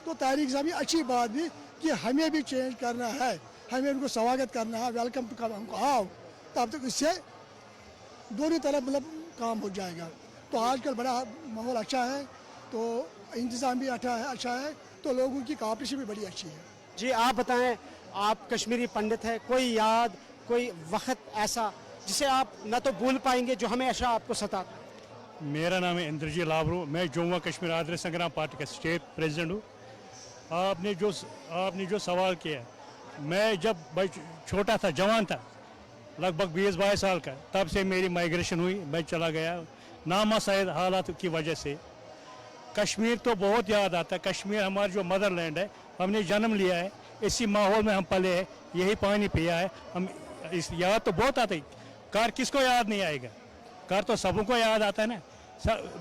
तो तारिक साहब अच्छी बात भी कि हमें भी चेंज करना है, हमें उनको स्वागत करना है, वेलकम टू हमको आओ, तब तक इससे दोनों तरफ मतलब काम हो जाएगा। तो आजकल बड़ा माहौल अच्छा है, तो इंतज़ाम भी अच्छा है, तो लोगों की कॉपरेशन भी बड़ी अच्छी है। जी आप बताएं, आप कश्मीरी पंडित हैं, कोई याद, कोई वक्त ऐसा जिसे आप न तो भूल पाएंगे जो हमेशा आपको सताता? मेरा नाम है इंद्रजी लाबरू, मैं जम्मू कश्मीर आज़ादी संग्राम पार्टी का स्टेट प्रेसिडेंट हूँ। आपने जो सवाल किया, मैं जब छोटा था, जवान था, लगभग 20-22 साल का, तब से मेरी माइग्रेशन हुई, मैं चला गया नामसाइद हालात की वजह से। कश्मीर तो बहुत याद आता है, कश्मीर हमारा जो मदरलैंड है, हमने जन्म लिया है, इसी माहौल में हम पले हैं, यही पानी पिया है, हम इस याद तो बहुत आती। कर किसको याद नहीं आएगा, कर तो सबको याद आता है ना।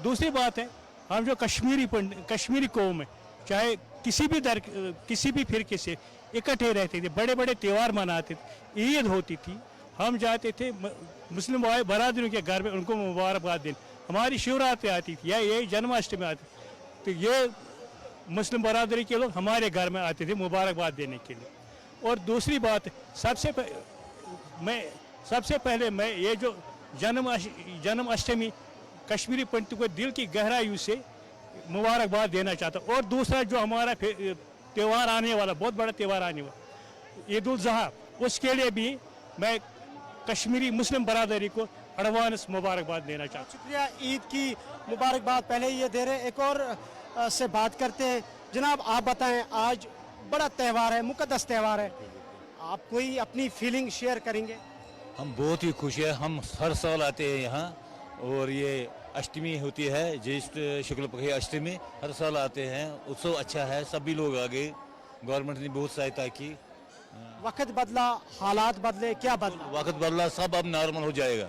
दूसरी बात है, हम जो कश्मीरी कौम है, चाहे किसी भी फिरके से इकट्ठे रहते थे, बड़े बड़े त्यौहार मनाते थे, ईद होती थी, हम जाते थे मुस्लिम भाई बरादरियों के घर में उनको मुबारकबाद देने। हमारी शिवरात्रि आती थी या ये जन्माष्टमी आती, तो ये मुस्लिम बरादरी के लोग हमारे घर में आते थे मुबारकबाद देने के लिए। और दूसरी बात, सबसे पहले मैं ये जो जन्माष्टमी कश्मीरी पंडितों को दिल की गहराई से मुबारकबाद देना चाहता हूँ। और दूसरा जो हमारा त्यौहार आने वाला, बहुत बड़ा त्यौहार आने वाला, ईद उल ज़ुहा, उसके लिए भी मैं कश्मीरी मुस्लिम बरादरी को एडवांस मुबारकबाद देना चाहता हूँ। शुक्रिया, ईद की मुबारकबाद पहले ये दे रहे। एक और से बात करते हैं। जनाब आप बताएं, आज बड़ा त्यौहार है, मुकद्दस त्यौहार है, आप कोई अपनी फीलिंग शेयर करेंगे? हम बहुत ही खुश हैं, हम हर साल आते हैं यहाँ, और ये अष्टमी होती है, ज्येष्ठ शुक्ल पक्ष अष्टमी, हर साल आते हैं। उत्सव अच्छा है, सभी लोग आ गए, गवर्नमेंट ने बहुत सहायता की। वक्त बदला, हालात बदले, क्या बदला? वक्त बदला, सब अब नॉर्मल हो जाएगा।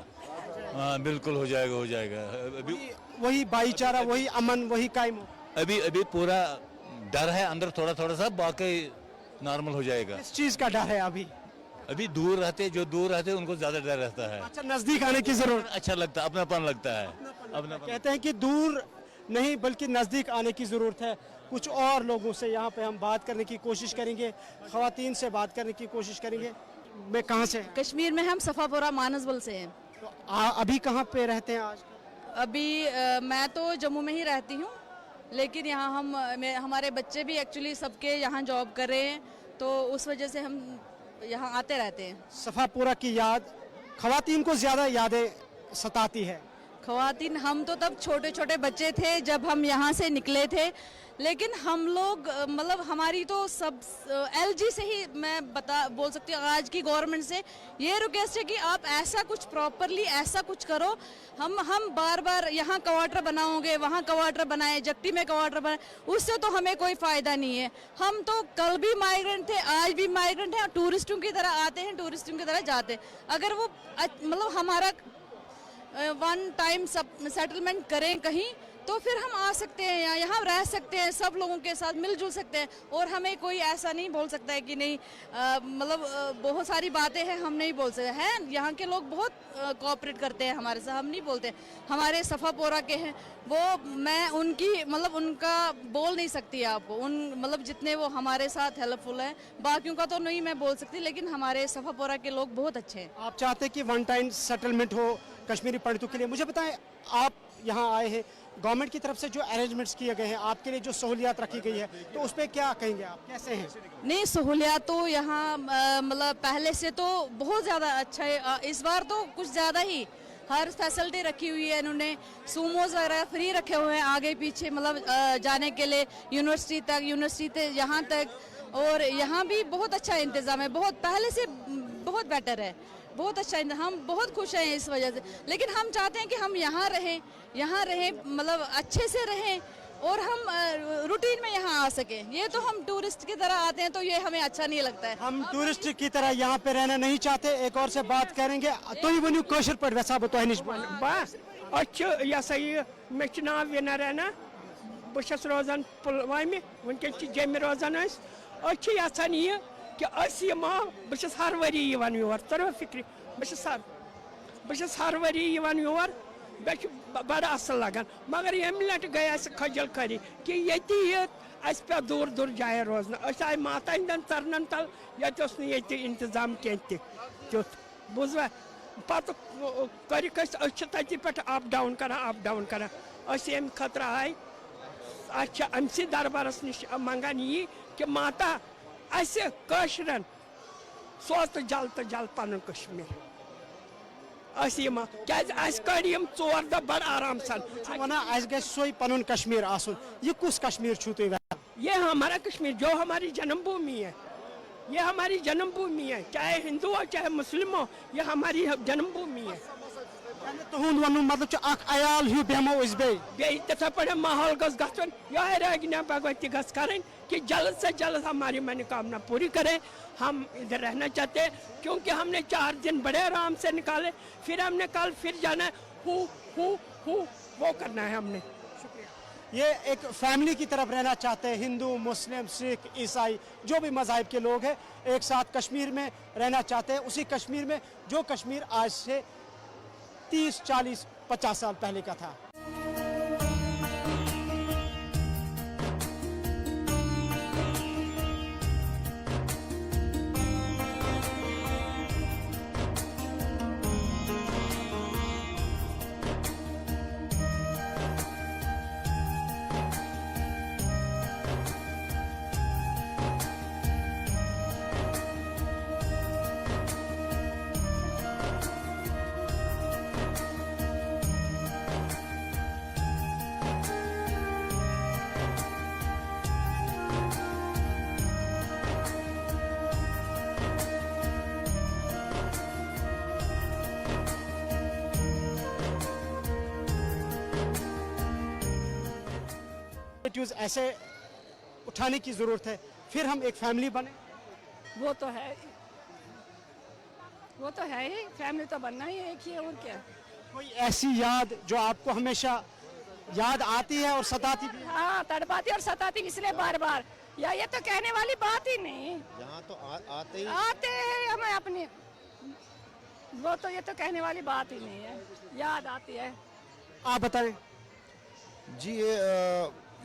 हाँ बिल्कुल हो जाएगा। वही भाईचारा, वही अमन, वही कायम। अभी पूरा डर है अंदर थोड़ा सा, बाकी नॉर्मल हो जाएगा। किस चीज का डर है अभी? अभी दूर रहते, जो दूर रहते उनको ज्यादा डर रहता है। अच्छा, नजदीक आने की जरूरत, अच्छा लगता है, अपनापन लगता है। कहते हैं कि दूर नहीं बल्कि नजदीक आने की जरूरत है। कुछ और लोगों से यहाँ पे हम बात करने की कोशिश करेंगे, खवातीन से बात करने की कोशिश करेंगे। मैं कहाँ से? कश्मीर में हम सफापुरा मानसबल से हैं। तो अभी कहाँ पे रहते हैं आज? अभी मैं तो जम्मू में ही रहती हूँ, लेकिन यहाँ हमारे बच्चे भी एक्चुअली सबके यहाँ जॉब कर रहे हैं, तो उस वजह से हम यहाँ आते रहते हैं। सफापुरा की याद खवातीन को ज्यादा यादें सताती है। खवातीन, हम तो तब छोटे छोटे बच्चे थे जब हम यहाँ से निकले थे, लेकिन हम लोग मतलब हमारी तो सब एलजी से ही मैं बोल सकती हूँ, आज की गवर्नमेंट से ये रिक्वेस्ट है कि आप ऐसा कुछ प्रॉपरली ऐसा कुछ करो। हम बार बार यहाँ क्वार्टर बनाओगे, वहाँ क्वार्टर बनाए, जट्टी में क्वार्टर बनाए, उससे तो हमें कोई फ़ायदा नहीं है। हम तो कल भी माइग्रेंट थे, आज भी माइग्रेंट हैं, टूरिस्टों की तरह आते हैं, टूरिस्टों की तरह जाते हैं। अगर वो मतलब हमारा वन टाइम सेटलमेंट करें कहीं, तो फिर हम आ सकते हैं, यहाँ रह सकते हैं, सब लोगों के साथ मिलजुल सकते हैं, और हमें कोई ऐसा नहीं बोल सकता है कि नहीं, मतलब बहुत सारी बातें हैं हम नहीं बोल सकते हैं। यहाँ के लोग बहुत कोऑपरेट करते हैं हमारे साथ, हम नहीं बोलते। हमारे सफ़ापोरा के हैं वो, मैं उनकी मतलब उनका बोल नहीं सकती आपको, मतलब जितने वो हमारे साथ हेल्पफुल हैं, बाकियों का तो नहीं मैं बोल सकती, लेकिन हमारे सफ़ापोरा के लोग बहुत अच्छे हैं। आप चाहते हैं कि वन टाइम सेटलमेंट हो कश्मीरी पंडितों के लिए। मुझे बताएं, आप यहाँ आए हैं, गवर्नमेंट की तरफ से जो अरेंजमेंट्स किए गए हैं, आपके लिए जो सहूलियात रखी गई है, तो उस पर क्या कहेंगे आप, कैसे हैं? नहीं, सहूलियात तो यहाँ मतलब पहले से तो बहुत ज़्यादा अच्छा है, इस बार तो कुछ ज़्यादा ही हर फैसिलिटी रखी हुई है इन्होंने। सूमोज वगैरह फ्री रखे हुए हैं आगे पीछे, मतलब जाने के लिए यूनिवर्सिटी से यहाँ तक, और यहाँ भी बहुत अच्छा इंतज़ाम है, बहुत पहले से बहुत बेटर है, बहुत अच्छा। हम बहुत खुश हैं इस वजह से, लेकिन हम चाहते हैं कि हम यहाँ रहें मतलब अच्छे से रहें, और हम रूटीन में यहाँ आ सकें। ये तो हम टूरिस्ट की तरह आते हैं, तो ये हमें अच्छा नहीं लगता है। हम टूरिस्ट की तरह यहाँ पे रहना नहीं चाहते। एक और से बात करेंगे। तो ये वनियो कशर पर वैसा तो है बस अच्छा ये सही मे नाव विनर है ना, बहुत रोजान पुलवामे, वनकन जम रोजान यहान यह कि बहुत हर वरी योर तर फिक्र, बहुत हर वरी योर, बड़ असल लगान, मगर यम लट गई खजल खरी कि ये पे दूर दूर जाए रोजन, आए माता हंदन तरन तल, ये इंतजाम कह तुथ बुझवा, पत तति पे अप डाउन करान अम खतर आए अमसी दरबारस नश मंगान यी कि माता कशरन सोच तो जल पन कश्मीर कड़म 4 दह बड़ आराम सान सोई पन कश्मीर आसुन। ये कुछ कश्मीर छू तुम? ये हमारा कश्मीर जो हमारी जन्मभूमि है, ये हमारी जन्मभूमि है, चाहे हिंदू हो चाहे मुस्लिम हो, ये हमारी जन्मभूमि है। तुहद वन मतलब अयाल हूँ बेमो बे तथा पे माहौल गन ये रगना भगवती गन कि जल्द से जल्द हमारी मनोकामना पूरी करें। हम इधर रहना चाहते हैं क्योंकि हमने 4 दिन बड़े आराम से निकाले, फिर हमने कल फिर जाना है, वो करना है हमने। ये एक फैमिली की तरफ रहना चाहते हैं। हिंदू, मुस्लिम, सिख, ईसाई, जो भी मज़ाहिब के लोग हैं एक साथ कश्मीर में रहना चाहते हैं। उसी कश्मीर में जो कश्मीर आज से 30, 40, 50 साल पहले का था। ऐसे उठाने की जरूरत है, फिर हम एक फैमिली बने। वो तो है ही, फैमिली तो बनना ही एक ही है, और क्या। कोई ऐसी याद जो आपको हमेशा याद आती है और सताती भी है? हाँ, तड़पाती और सताती, इसलिए बार बार। या ये तो कहने वाली बात ही नहीं। यहाँ तो आते हैं हमें अपनी, वो तो ये तो कहने वाली बात ही नहीं है, याद आती है। आप बताएं जी।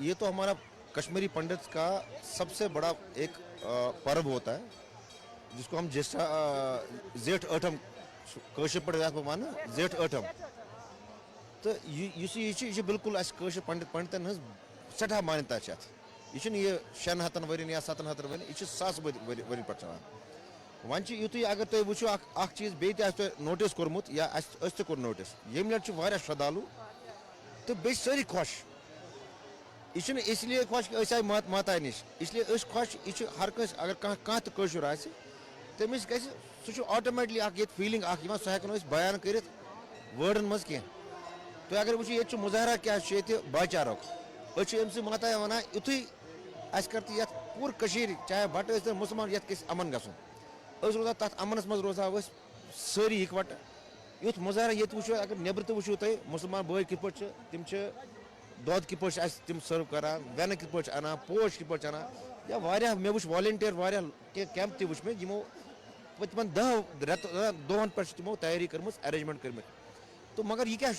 ये तो हमारा कश्मीरी पंडित का सबसे बड़ा एक पर्व होता है, जिसको हम जेठ अठम कशर पे वन जेठ अठम। तो यह बिल्कुल पंडितन हज सठा मान्यता यह 6 वरियन या 7 वरियन, यह 1000 वरियन पे चलान। वन युत अगर तुम वो चीज बे नोटिस कोर्मुत या कोर नोटिस, ये लट श्रद्धालु तो बे सारी खुश। यह इसलिए खुश कि आए माता नश, इसलिए खुश। यह हर कंस अगर कह कशर आ तमिस ग सह ऑटोमेटिकली ये फीलिंग सह हेको बयान कर वर्डन मज कह। तो अगर वो ये मुजाहरा क्या भाईचारा अम माता वन युथु कर ये पूर चाहे भट्ट मुसलमान ये अमन गसन रोजा तथ अमनस मज रोजा सारी इकवट युथ मुजाहरा ये वो अगर नबर तो वो तुम मुसलमान भाई कित तम दोद कित तम सर्व करान, वेन कित अना, पोश कित अना, या वारिया मे वो वॉलंटियर वारिया कैंप तम वो यमो पतमन 10 दोहन पे तमो तैयारी कर्म अरेंजमेंट कर्म। तो मगर यह क्या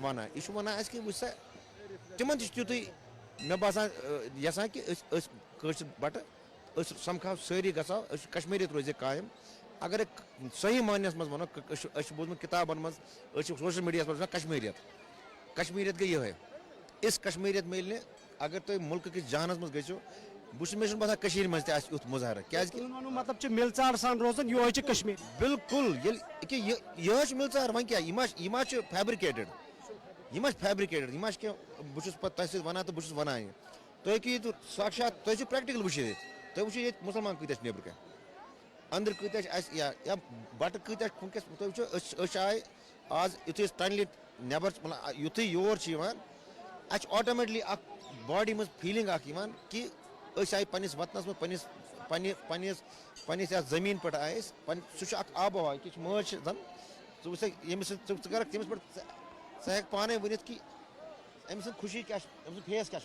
वन यह वन कि वो तिमन तुत मे बासान यसान कि बट समखो सारी गो कश्मीरियत रोज कायम। अगर सही मानस मज वनो बोजमुत किताबन मज सोशल मीडिया पे कश्मीरियत गई ये इस कश्मीरियत मिल अगर तुम मुल्क किस जहानस मज गो मे बसान कशीर मज तुथ मुजाहरा क्या मतलब मिलचार सान रोजन यो कश्मीर बिल्कुल यह मिलचार वन क्या यह फैब्रिकेटेड यह क्या बहुत वन तो बहुत वन तुम हूँ साक्षात तुम प्रैक्टिकल वो तुम वो मुसलमान कत नबर कन अंदर कत या बट कत वुनकस आए आज युथ टनल नबर मतलब युथ योर ऑटोमेटिकली बॉडी मज फीलिंग कि आए पन्निस वतनस में पन्निस जमीन पे आए सह आब हवा कि मज जन यमिस कर तमिस पे सह पाने वन कि अम खुशी क्या फेस क्या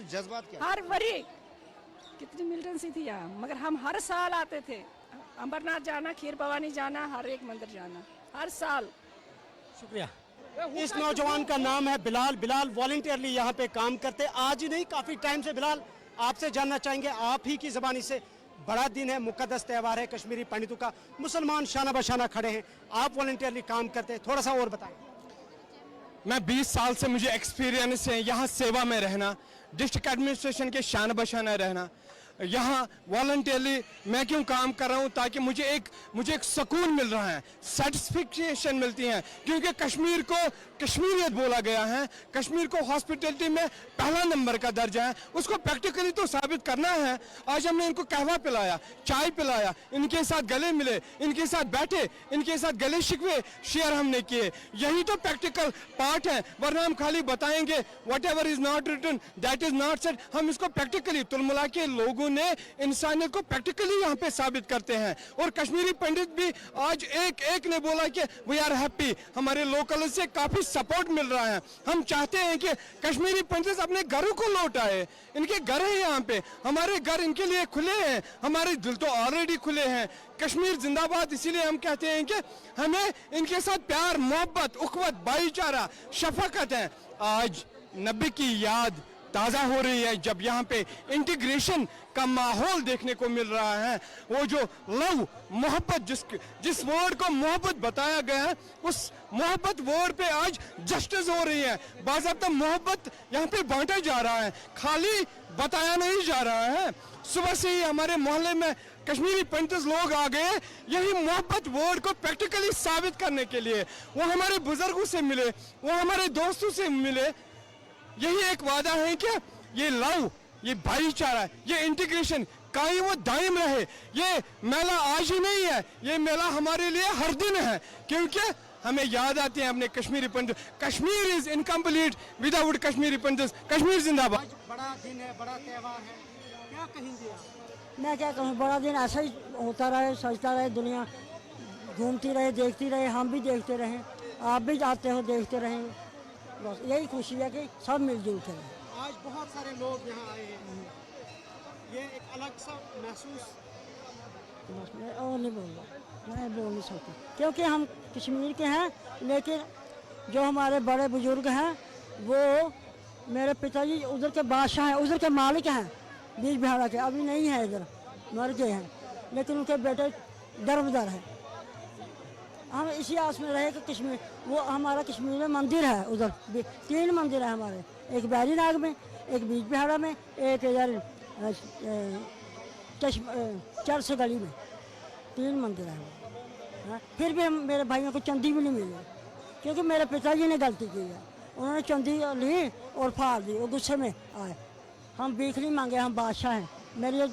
जज्बात क्या हर वरी कितनी मिलिटेंसी थी यहाँ, मगर हम हर साल आते थे। अमरनाथ जाना, खीर भवानी जाना, हर एक मंदिर जाना, हर साल। शुक्रिया। इस नौजवान का नाम है बिलाल। बिलाल वॉलंटियरली यहाँ पे काम करते, आज ही नहीं काफी टाइम से। बिलाल, आपसे जानना चाहेंगे, आप ही की जबानी से, बड़ा दिन है, मुकद्दस त्यौहार है कश्मीरी पंडितों का, मुसलमान शाना बशाना खड़े हैं, आप वॉलंटियरली काम करते हैं, थोड़ा सा और बताएं। मैं 20 साल से मुझे एक्सपीरियंस है यहाँ सेवा में रहना, डिस्ट्रिक्ट एडमिनिस्ट्रेशन के शान बशाना रहना। यहाँ वॉलंटियरली मैं क्यों काम कर रहा हूँ, ताकि मुझे एक सुकून मिल रहा है, सेटिस्फिकेशन मिलती है, क्योंकि कश्मीर को कश्मीरियत बोला गया है, कश्मीर को हॉस्पिटलिटी में पहला नंबर का दर्जा है, उसको प्रैक्टिकली तो साबित करना है। आज हमने इनको कहवा पिलाया, चाय पिलाया, इनके साथ गले मिले, इनके साथ बैठे, इनके साथ गले शिकवे शेयर हमने किए, यही तो प्रैक्टिकल पार्ट है। वरना हम खाली बताएंगे whatever is not written that is not said. हम इसको प्रैक्टिकली तुलमुला के लोगों ने इंसानियत को प्रैक्टिकली यहाँ पे साबित करते हैं। और कश्मीरी पंडित भी आज एक ने बोला कि वी आर हैप्पी, हमारे लोकल से काफी सपोर्ट मिल रहा है। हम चाहते हैं कि कश्मीरी पंडित अपने घरों को लौट आए, इनके घर है यहाँ पे, हमारे घर इनके लिए खुले हैं, हमारे दिल तो ऑलरेडी खुले हैं। कश्मीर जिंदाबाद, इसीलिए हम कहते हैं कि हमें इनके साथ प्यार, मोहब्बत, उखवत, भाईचारा, शफकत है। आज नबी की याद ताज़ा हो रही है जब यहाँ पे इंटीग्रेशन का माहौल देखने को मिल रहा है। वो जो लव, मोहब्बत, जिस वर्ड को मोहब्बत बताया गया है, उस मोहब्बत वर्ड पे आज जस्टिस हो रही है। बाज़ाब्ता मोहब्बत यहाँ पे बांटा जा रहा है, खाली बताया नहीं जा रहा है। सुबह से ही हमारे मोहल्ले में कश्मीरी पंडित लोग आ गए यही मोहब्बत वर्ड को प्रैक्टिकली साबित करने के लिए। वो हमारे बुजुर्गों से मिले, वो हमारे दोस्तों से मिले। यही एक वादा है कि ये लव, ये भाईचारा, ये इंटीग्रेशन कायम व दायम रहे। ये मेला आज ही नहीं है, ये मेला हमारे लिए हर दिन है, क्योंकि हमें याद आते हैं अपने Kashmiri Pandit. Kashmir is incomplete without Kashmiri Pandit. Kashmir जिंदाबाद। बड़ा दिन है, बड़ा त्यौहार है, क्या कहेंगे आप? मैं क्या कहूँ, बड़ा दिन ऐसा ही होता रहे, सजता रहे, दुनिया घूमती रहे, देखती रहे, हम भी देखते रहें, आप भी जाते हो, देखते रहें। बस यही खुशी है कि सब मिलजुल के रहें। आज बहुत सारे लोग यहाँ आए हैं, ये एक अलग सा महसूस। बस मैं और नहीं बोल रहा, मैं बोल नहीं सकती, क्योंकि हम कश्मीर के हैं, लेकिन जो हमारे बड़े बुजुर्ग हैं वो मेरे पिताजी उधर के बादशाह हैं, उधर के मालिक हैं, बीज बिहारा के, अभी नहीं है, इधर मर गए हैं, लेकिन उनके बेटे दरबदर हैं। हम इसी आस में रहे कि कश्मीर, वो हमारा कश्मीर में मंदिर है, उधर 3 मंदिर है हमारे, एक बैरी नाग में, एक बीज बिहारा में, एक इधर चर्च गली में, 3 मंदिर है। हाँ, फिर भी मेरे भाइयों को चंदी भी नहीं मिली, क्योंकि मेरे पिताजी ने गलती की है, उन्होंने चंदी ली और फाड़ दी, वो गुस्से में आए। हम भीख नहीं मांगे, हम बादशाह हैं। मेरी जो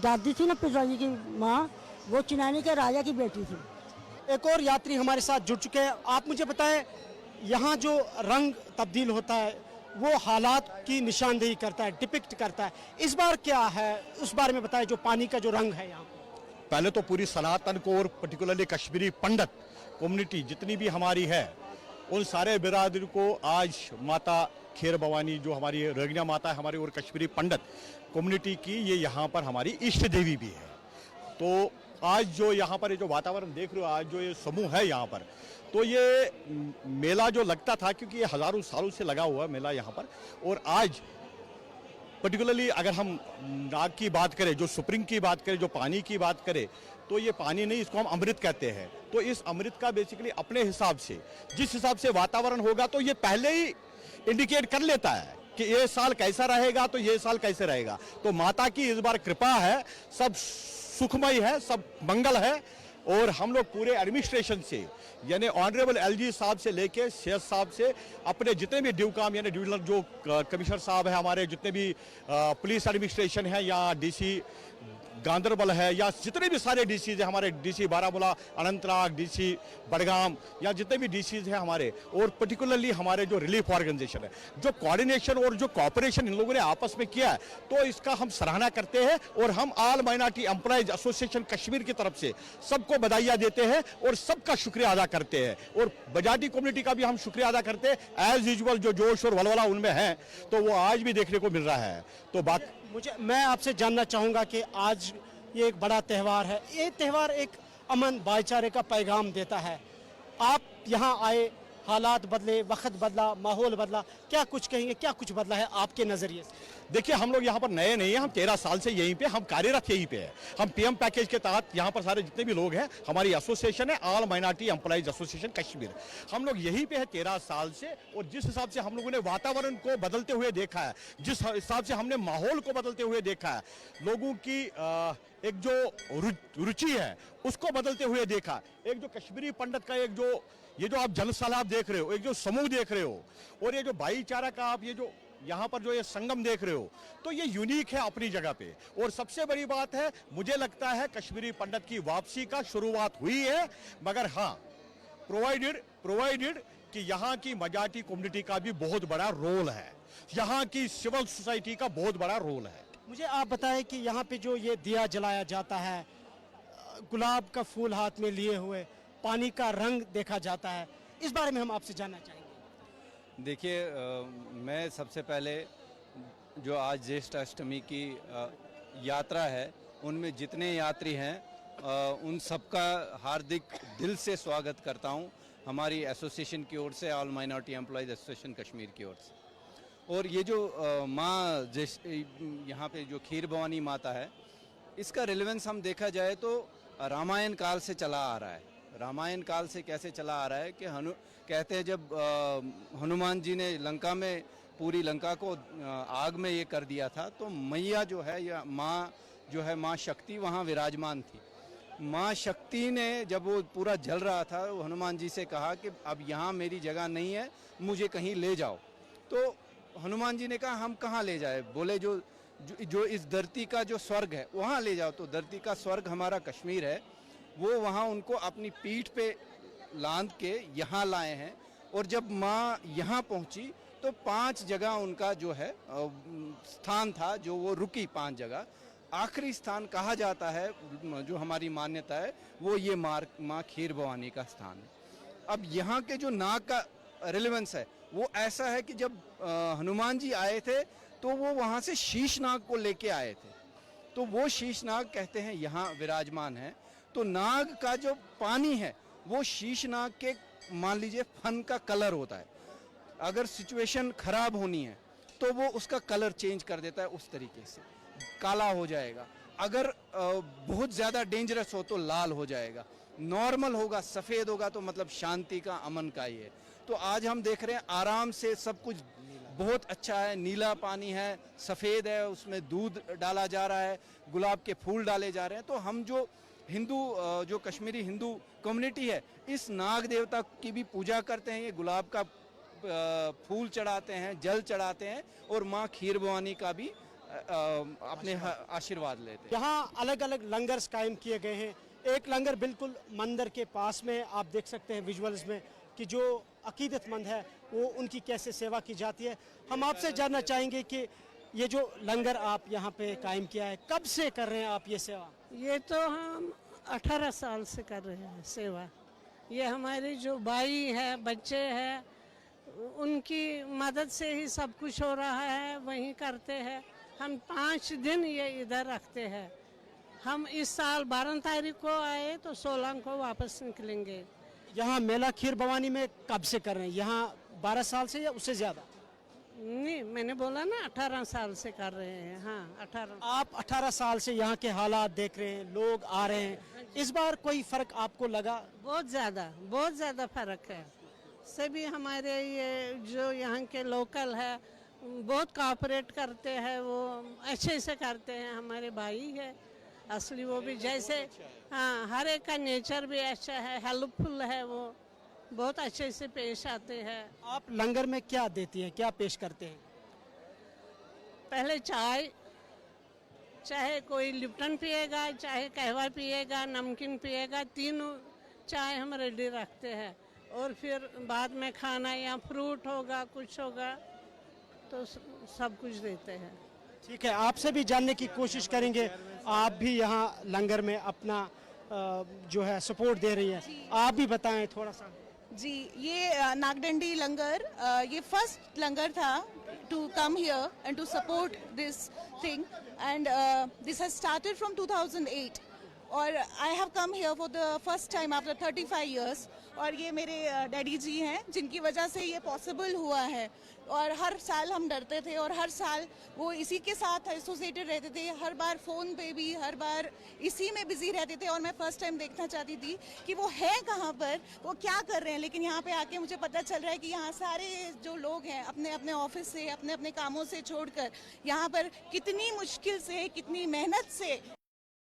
दादी थी ना, पिताजी की माँ, वो चिनानी के राजा की बेटी थी। एक और यात्री हमारे साथ जुड़ चुके हैं। आप मुझे बताएं, यहाँ जो रंग तब्दील होता है वो हालात की निशानदेही करता है, डिपिक्ट करता है। इस बार क्या है, उस बारे में बताएं, जो पानी का जो रंग है यहाँ पे। पहले तो पूरी सनातन को और पर्टिकुलरली कश्मीरी पंडित कम्युनिटी जितनी भी हमारी है, उन सारे बिरादरी को आज माता खीर भवानी जो हमारी रगना माता है हमारी, और कश्मीरी पंडित कम्युनिटी की ये यहाँ पर हमारी इष्ट देवी भी है। तो आज जो यहाँ पर ये जो वातावरण देख रहे हो, आज जो ये समूह है यहाँ पर, तो ये मेला जो लगता था, क्योंकि ये हज़ारों सालों से लगा हुआ है मेला यहाँ पर, और आज पर्टिकुलरली अगर हम नाग की बात करें, जो सुप्रीम की बात करें, जो पानी की बात करें, तो ये पानी नहीं, इसको हम अमृत कहते हैं। तो इस अमृत का बेसिकली अपने हिसाब से, जिस हिसाब से वातावरण होगा, तो ये पहले ही इंडिकेट कर लेता है कि ये साल कैसा रहेगा, तो ये साल कैसे रहेगा। तो माता की इस बार कृपा है, सब सुखमय है, सब मंगल है। और हम लोग पूरे एडमिनिस्ट्रेशन से, यानी ऑनरेबल एलजी साहब से लेके शेष साहब से, अपने जितने भी ड्यू काम, यानी डिविजनल जो कमिश्नर साहब है हमारे, जितने भी पुलिस एडमिनिस्ट्रेशन है, या डीसी गांधरबल है, या जितने भी सारे डीसीज है हमारे, डीसी बारामूला, अनंतनाग, डीसी बड़गाम, या जितने भी डीसीज हैं हमारे, और पर्टिकुलरली हमारे जो रिलीफ ऑर्गेनाइजेशन है, जो कोऑर्डिनेशन और जो कोऑपरेशन इन लोगों ने आपस में किया है, तो इसका हम सराहना करते हैं। और हम all minority employees association Kashmir की तरफ से सबको बधाइयाँ देते हैं और सबका शुक्रिया अदा करते हैं, और बजाटी कम्युनिटी का भी हम शुक्रिया अदा करते हैं। एज यूजुअल जो जोश और वलवला उनमें है, तो वो आज भी देखने को मिल रहा है। तो बात मैं आपसे जानना चाहूँगा कि आज ये एक बड़ा त्यौहार है, ये त्यौहार एक अमन भाईचारे का पैगाम देता है। आप यहाँ आए, हालात बदले, वक्त बदला, माहौल बदला, क्या कुछ कहेंगे, क्या कुछ बदला है आपके नज़रिए से? देखिए हम लोग यहाँ पर नए नहीं हैं, हम 13 साल से यहीं पे, हम कार्यरत यहीं पे हैं। हम पीएम पैकेज के तहत यहाँ पर सारे जितने भी लोग हैं, हमारी एसोसिएशन है all minority employees association Kashmir, हम लोग यहीं पे है 13 साल से। और जिस हिसाब से हम लोगों ने वातावरण को बदलते हुए देखा है, जिस हिसाब से हमने माहौल को बदलते हुए देखा है, लोगों की एक जो रुचि है उसको बदलते हुए देखा, एक जो कश्मीरी पंडित का एक जो ये जो आप जनसलाब देख रहे हो, एक जो समूह देख रहे हो, और ये जो भाईचारा का आप ये जो यहाँ पर जो ये संगम देख रहे हो, तो ये यूनिक है अपनी जगह पे। और सबसे बड़ी बात है, मुझे लगता है कश्मीरी पंडित की वापसी का शुरुआत हुई है, मगर हाँ प्रोवाइडेड कि यहाँ की मजाटी कम्युनिटी का भी बहुत बड़ा रोल है, यहाँ की सिविल सोसाइटी का बहुत बड़ा रोल है। मुझे आप बताएं कि यहाँ पे जो ये दिया जलाया जाता है, गुलाब का फूल हाथ में लिए हुए, पानी का रंग देखा जाता है, इस बारे में हम आपसे जानना चाहेंगे। देखिए, मैं सबसे पहले जो आज ज्येष्ठ अष्टमी की यात्रा है, उनमें जितने यात्री हैं उन सबका हार्दिक दिल से स्वागत करता हूं, हमारी एसोसिएशन की ओर से, all minority employees association Kashmir की ओर से। और ये जो माँ यहाँ पे जो खीर भवानी माता है, इसका रिलेवेंस हम देखा जाए तो रामायण काल से चला आ रहा है। रामायण काल से कैसे चला आ रहा है कि कहते हैं जब हनुमान जी ने लंका में पूरी लंका को आग में ये कर दिया था, तो मैया जो है या माँ जो है, माँ शक्ति वहाँ विराजमान थी। माँ शक्ति ने जब वो पूरा जल रहा था, वो हनुमान जी से कहा कि अब यहाँ मेरी जगह नहीं है, मुझे कहीं ले जाओ। तो हनुमान जी ने कहा हम कहाँ ले जाए? बोले जो इस धरती का जो स्वर्ग है वहाँ ले जाओ। तो धरती का स्वर्ग हमारा कश्मीर है, वो वहाँ उनको अपनी पीठ पे लांद के यहाँ लाए हैं। और जब माँ यहाँ पहुँची तो 5 जगह उनका जो है स्थान था, जो वो रुकी 5 जगह। आखिरी स्थान कहा जाता है, जो हमारी मान्यता है, वो ये माँ खीर भवानी का स्थान है। अब यहाँ के जो नाग का रिलेवेंस है वो ऐसा है कि जब हनुमान जी आए थे तो वो वहाँ से शीशनाग को लेके आए थे, तो वो शीशनाग कहते हैं यहाँ विराजमान है। तो नाग का जो पानी है वो शीशनाग के मान लीजिए फन का कलर होता है। अगर सिचुएशन खराब होनी है तो वो उसका कलर चेंज कर देता है, उस तरीके से काला हो जाएगा। अगर बहुत ज़्यादा डेंजरस हो तो लाल हो जाएगा, नॉर्मल होगा सफ़ेद होगा तो मतलब शांति का, अमन का ही है। तो आज हम देख रहे हैं आराम से सब कुछ बहुत अच्छा है, नीला पानी है, सफ़ेद है, उसमें दूध डाला जा रहा है, गुलाब के फूल डाले जा रहे हैं। तो हम जो जो कश्मीरी हिंदू कम्युनिटी है, इस नाग देवता की भी पूजा करते हैं, ये गुलाब का फूल चढ़ाते हैं, जल चढ़ाते हैं, और माँ खीर भवानी का भी अपने आशीर्वाद लेते हैं। यहाँ अलग अलग लंगर्स कायम किए गए हैं। एक लंगर बिल्कुल मंदिर के पास में, आप देख सकते हैं विजुअल्स में कि जो अकीदतमंद है वो उनकी कैसे सेवा की जाती है। हम आपसे जानना चाहेंगे कि ये जो लंगर आप यहाँ पे कायम किया है, कब से कर रहे हैं आप ये सेवा? ये तो हम 18 साल से कर रहे हैं सेवा। ये हमारे जो भाई है, बच्चे हैं, उनकी मदद से ही सब कुछ हो रहा है, वहीं करते हैं। हम 5 दिन ये इधर रखते हैं। हम इस साल 12 तारीख को आए तो 16 को वापस निकलेंगे। यहाँ मेला खीर भवानी में कब से कर रहे हैं? यहाँ 12 साल से या उससे ज़्यादा? नहीं, मैंने बोला ना 18 साल से कर रहे हैं। हाँ, 18। आप 18 साल से यहाँ के हालात देख रहे हैं, लोग आ रहे हैं, इस बार कोई फ़र्क आपको लगा? बहुत ज़्यादा फ़र्क है। सभी हमारे ये जो यहाँ के लोकल है बहुत कोऑपरेट करते हैं, वो अच्छे से करते हैं। हमारे भाई है असली, वो भी जैसे, हाँ, हर एक का नेचर भी अच्छा है, हेल्पफुल है, वो बहुत अच्छे से पेश आते हैं। आप लंगर में क्या देती हैं, क्या पेश करते हैं? पहले चाय, चाहे कोई लिप्टन पिएगा, चाहे कहवा पिएगा, नमकीन पिएगा, तीनों चाय हम रेडी रखते हैं। और फिर बाद में खाना या फ्रूट होगा, कुछ होगा, तो सब कुछ देते हैं। ठीक है, आपसे भी जानने की कोशिश करेंगे। आप भी यहाँ लंगर में अपना जो है सपोर्ट दे रही हैं, आप भी बताएं थोड़ा सा। जी, ये नागडंडी लंगर, ये फर्स्ट लंगर था to come here and to support this thing, and this has started from 2008। और I have come here for the first time after 35 years. और ये मेरे डैडी जी हैं जिनकी वजह से ये पॉसिबल हुआ है। और हर साल हम डरते थे और हर साल वो इसी के साथ एसोसिएटेड रहते थे, हर बार फ़ोन पे भी हर बार इसी में बिजी रहते थे। और मैं फ़र्स्ट टाइम देखना चाहती थी कि वो है कहाँ पर, वो क्या कर रहे हैं। लेकिन यहाँ पे आके मुझे पता चल रहा है कि यहाँ सारे जो लोग हैं अपने अपने ऑफिस से, अपने अपने कामों से छोड़कर यहाँ पर कितनी मुश्किल से, कितनी मेहनत से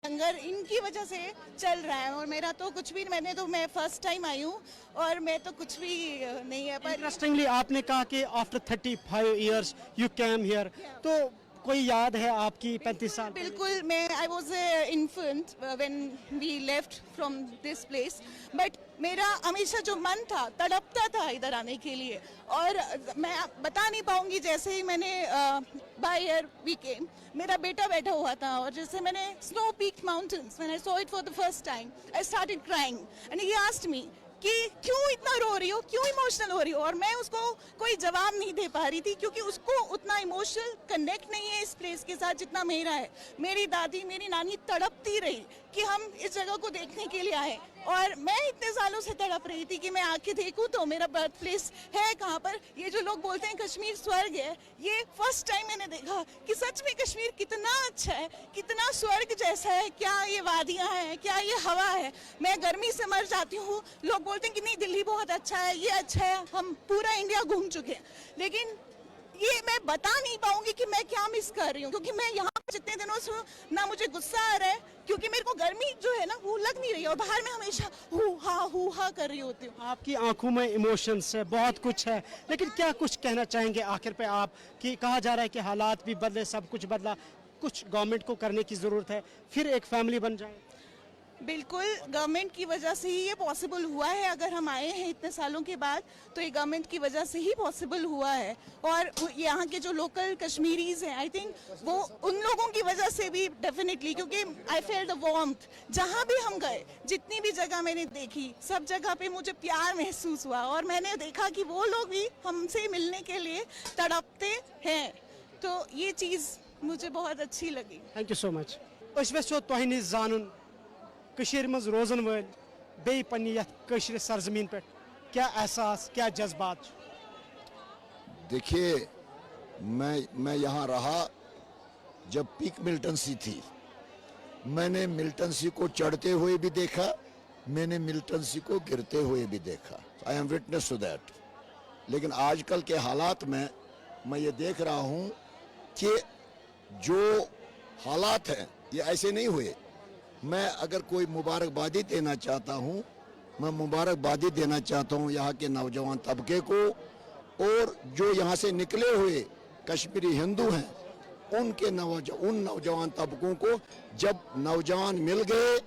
लंगर इनकी वजह से चल रहा है। और मेरा तो कुछ भी, मैं फर्स्ट टाइम आई हूँ और मैं तो कुछ भी नहीं है। पर इंटरेस्टिंगली आपने कहा कि after 35 years you came here, तो कोई याद है आपकी 35 साल? बिल्कुल, मैं I was infant when we left from this place, but मेरा हमेशा जो मन था तड़पता था इधर आने के लिए। और मैं बता नहीं पाऊंगी, जैसे ही मैंने बाय एयर वी केम, मेरा बेटा बैठा हुआ था और जैसे मैंने snow peak mountains, when I saw it for the first time, I started crying and he asked me कि क्यों इतना रो रही हो, क्यों इमोशनल हो रही हो। और मैं उसको कोई जवाब नहीं दे पा रही थी क्योंकि उसको उतना इमोशनल कनेक्ट नहीं है इस प्लेस के साथ जितना मेरा है। मेरी दादी, मेरी नानी तड़पती रही कि हम इस जगह को देखने के लिए आए और मैं इतने सालों से तड़प रही थी कि मैं आके देखूं तो मेरा बर्थ प्लेस है कहाँ पर। ये जो लोग बोलते हैं कश्मीर स्वर्ग है, ये फर्स्ट टाइम मैंने देखा कि सच में कश्मीर कितना अच्छा है, कितना स्वर्ग जैसा है। क्या ये वादियाँ हैं, क्या ये हवा है। मैं गर्मी से मर जाती हूँ, लोग बोलते हैं कि नहीं दिल्ली बहुत अच्छा है, ये अच्छा है, हम पूरा इंडिया घूम चुके हैं। लेकिन ये मैं बता नहीं पाऊंगी कि मैं क्या मिस कर रही हूँ, क्योंकि मैं यहाँ पर जितने दिनों से ना मुझे गुस्सा आ रहा है क्योंकि मेरे को गर्मी जो है ना वो लग नहीं रही है और बाहर में हमेशा हू हा कर रही होती हूँ। आपकी आंखों में इमोशंस है, बहुत कुछ है, लेकिन क्या कुछ कहना चाहेंगे आखिर पे आप कि कहा जा रहा है कि हालात भी बदले, सब कुछ बदला, कुछ गवर्नमेंट को करने की ज़रूरत है, फिर एक फैमिली बन जाए? बिल्कुल, गवर्नमेंट की वजह से ही ये पॉसिबल हुआ है। अगर हम आए हैं इतने सालों के बाद तो ये गवर्नमेंट की वजह से ही पॉसिबल हुआ है। और यहाँ के जो लोकल कश्मीरीज हैं, आई थिंक वो उन लोगों की वजह से भी डेफिनेटली, क्योंकि आई फेल द वार्मथ। जहाँ भी हम गए, जितनी भी जगह मैंने देखी, सब जगह पे मुझे प्यार महसूस हुआ और मैंने देखा कि वो लोग भी हमसे मिलने के लिए तड़पते हैं। तो ये चीज़ मुझे बहुत अच्छी लगी। Thank you so much. तुह नश जानन कशीर मज रोजन वाल बे पन्नी यथ कशीर सरजमीन पे क्या एहसास, क्या जज्बात? देखिए, मैं यहाँ रहा जब पीक मिल्टन सी थी। मैंने मिल्टन सी को चढ़ते हुए भी देखा, मैंने मिल्टन सी को गिरते हुए भी देखा। I am witness to that. लेकिन आजकल के हालात में मैं ये देख रहा हूँ कि जो हालात हैं ये ऐसे नहीं हुए। मैं अगर कोई मुबारकबादी देना चाहता हूँ, मैं मुबारकबादी देना चाहता हूँ यहाँ के नौजवान तबके को, और जो यहाँ से निकले हुए कश्मीरी हिंदू हैं उन नौजवान तबकों को। जब नौजवान मिल गए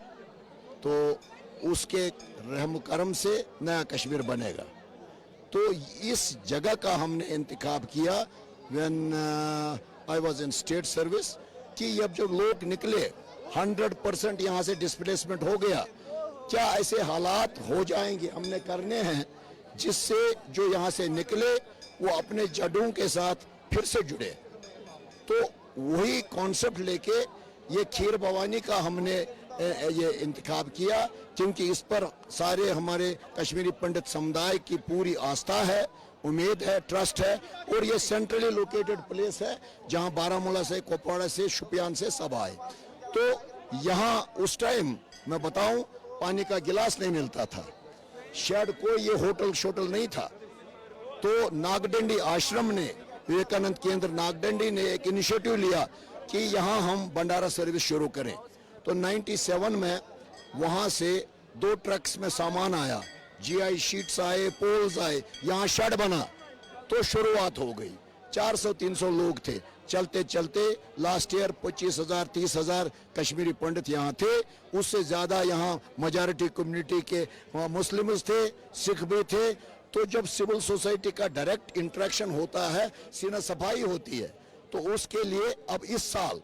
तो उसके रहम करम से नया कश्मीर बनेगा। तो इस जगह का हमने इंतखाब किया when I was in state service कि अब जब लोग निकले 100% यहाँ से डिस्प्लेसमेंट हो गया, क्या ऐसे हालात हो जाएंगे हमने करने हैं जिससे जो यहाँ से निकले वो अपने जड़ों के साथ फिर से जुड़े। तो वही कॉन्सेप्ट लेके ये खीर भवानी का हमने ये इंतखाब किया, क्योंकि इस पर सारे हमारे कश्मीरी पंडित समुदाय की पूरी आस्था है, उम्मीद है, ट्रस्ट है। और ये सेंट्रली लोकेटेड प्लेस है जहाँ बारामूला से, कुपवाड़ा से, शुपियान से सब आए। तो यहाँ उस टाइम मैं बताऊं पानी का गिलास नहीं मिलता था, शायद कोई ये होटल शोटल नहीं था। तो नागडंडी आश्रम ने, विवेकानंद केंद्र नागडंडी ने एक इनिशिएटिव लिया कि यहाँ हम भंडारा सर्विस शुरू करें। तो 97 में वहाँ से 2 ट्रक्स में सामान आया, जीआई शीट्स आए, पोल्स आए, यहाँ शेड बना। तो शुरुआत हो गई। 400-300 लोग थे। चलते चलते लास्ट ईयर 25,000 30,000 कश्मीरी पंडित यहाँ थे। उससे ज़्यादा यहाँ मेजॉरिटी कम्युनिटी के मुस्लिम्स थे, सिख भी थे। तो जब सिविल सोसाइटी का डायरेक्ट इंटरेक्शन होता है, सीना सफाई होती है। तो उसके लिए अब इस साल,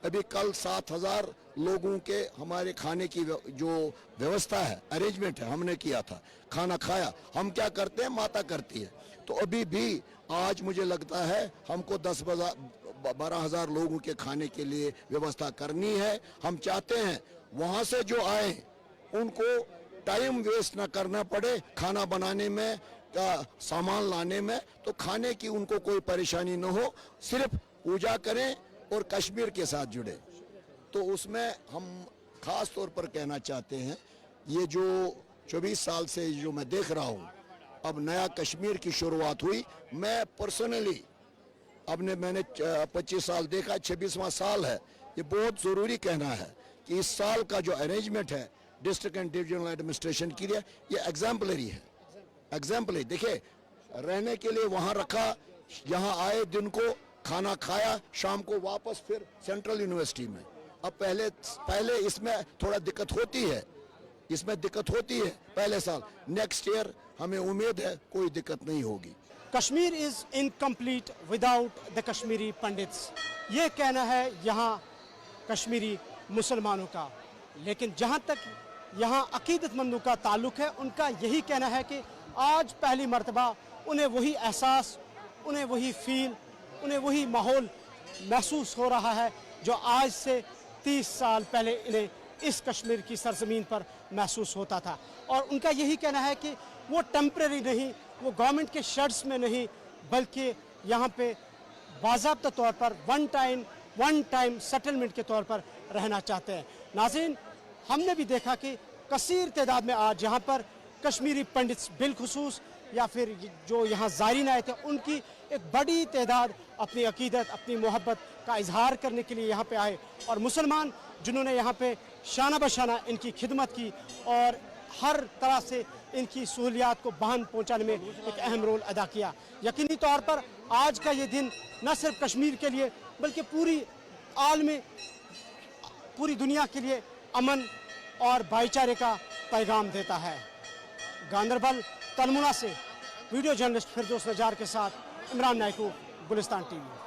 अभी कल 7,000 लोगों के हमारे खाने की जो व्यवस्था है, अरेंजमेंट है, हमने किया था, खाना खाया। हम क्या करते हैं, माता करती है। तो अभी भी आज मुझे लगता है हमको 10-12,000 लोगों के खाने के लिए व्यवस्था करनी है। हम चाहते हैं वहाँ से जो आए उनको टाइम वेस्ट ना करना पड़े खाना बनाने में, सामान लाने में, तो खाने की उनको कोई परेशानी न हो, सिर्फ पूजा करें और कश्मीर के साथ जुड़े। तो उसमें हम खास तौर पर कहना चाहते हैं, ये जो 24 साल से जो मैं देख रहा हूँ, अब नया कश्मीर की शुरुआत हुई। मैं पर्सनली मैंने 25 साल देखा, 26वां साल है। ये बहुत ज़रूरी कहना है कि इस साल का जो अरेंजमेंट है डिस्ट्रिक्ट एंड डिविजनल एडमिनिस्ट्रेशन के लिए, ये एग्जाम्पलरी है। एग्जाम्पलरी देखिए, रहने के लिए वहाँ रखा, यहाँ आए, दिन को खाना खाया, शाम को वापस फिर सेंट्रल यूनिवर्सिटी में। अब पहले इसमें थोड़ा दिक्कत होती है, पहले साल। नेक्स्ट ईयर हमें उम्मीद है कोई दिक्कत नहीं होगी। Kashmir is incomplete without the Kashmiri pandits, ये कहना है यहाँ कश्मीरी मुसलमानों का। लेकिन जहाँ तक यहाँ अकीदतमंदों का ताल्लुक है, उनका यही कहना है कि आज पहली मर्तबा उन्हें वही एहसास, उन्हें वही फील, उन्हें वही माहौल महसूस हो रहा है जो आज से 30 साल पहले इन्हें इस कश्मीर की सरजमीन पर महसूस होता था। और उनका यही कहना है कि वो टेम्परेरी नहीं, वो गवर्नमेंट के शर्ट्स में नहीं, बल्कि यहाँ पे बाज़ाब्ता तौर पर वन टाइम सेटलमेंट के तौर पर रहना चाहते हैं। नाज़रीन, हमने भी देखा कि कसीर तादाद में आज यहाँ पर कश्मीरी पंडित्स बिलखुसूस या फिर जो यहाँ ज़ायरीन आए थे, उनकी एक बड़ी तादाद अपनी अकीदत, अपनी मोहब्बत का इजहार करने के लिए यहाँ पे आए। और मुसलमान जिन्होंने यहाँ पे शाना बशाना इनकी खिदमत की और हर तरह से इनकी सहूलियात को बहान पहुँचाने में एक अहम रोल अदा किया। यकीनी तौर पर आज का ये दिन न सिर्फ कश्मीर के लिए बल्कि पूरी दुनिया के लिए अमन और भाईचारे का पैगाम देता है। गांदरबल तलमुना से वीडियो जर्नलिस्ट फिरदौस नजार के साथ इमरान नायकू, गुलिस्तान टीवी।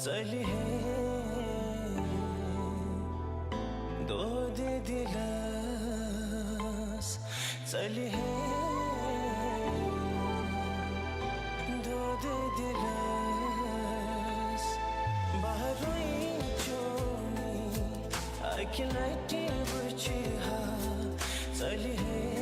चली है दो दे दिलास चली है दो दे दिलास बाहरों चोनी अखिलटी बुझा चली है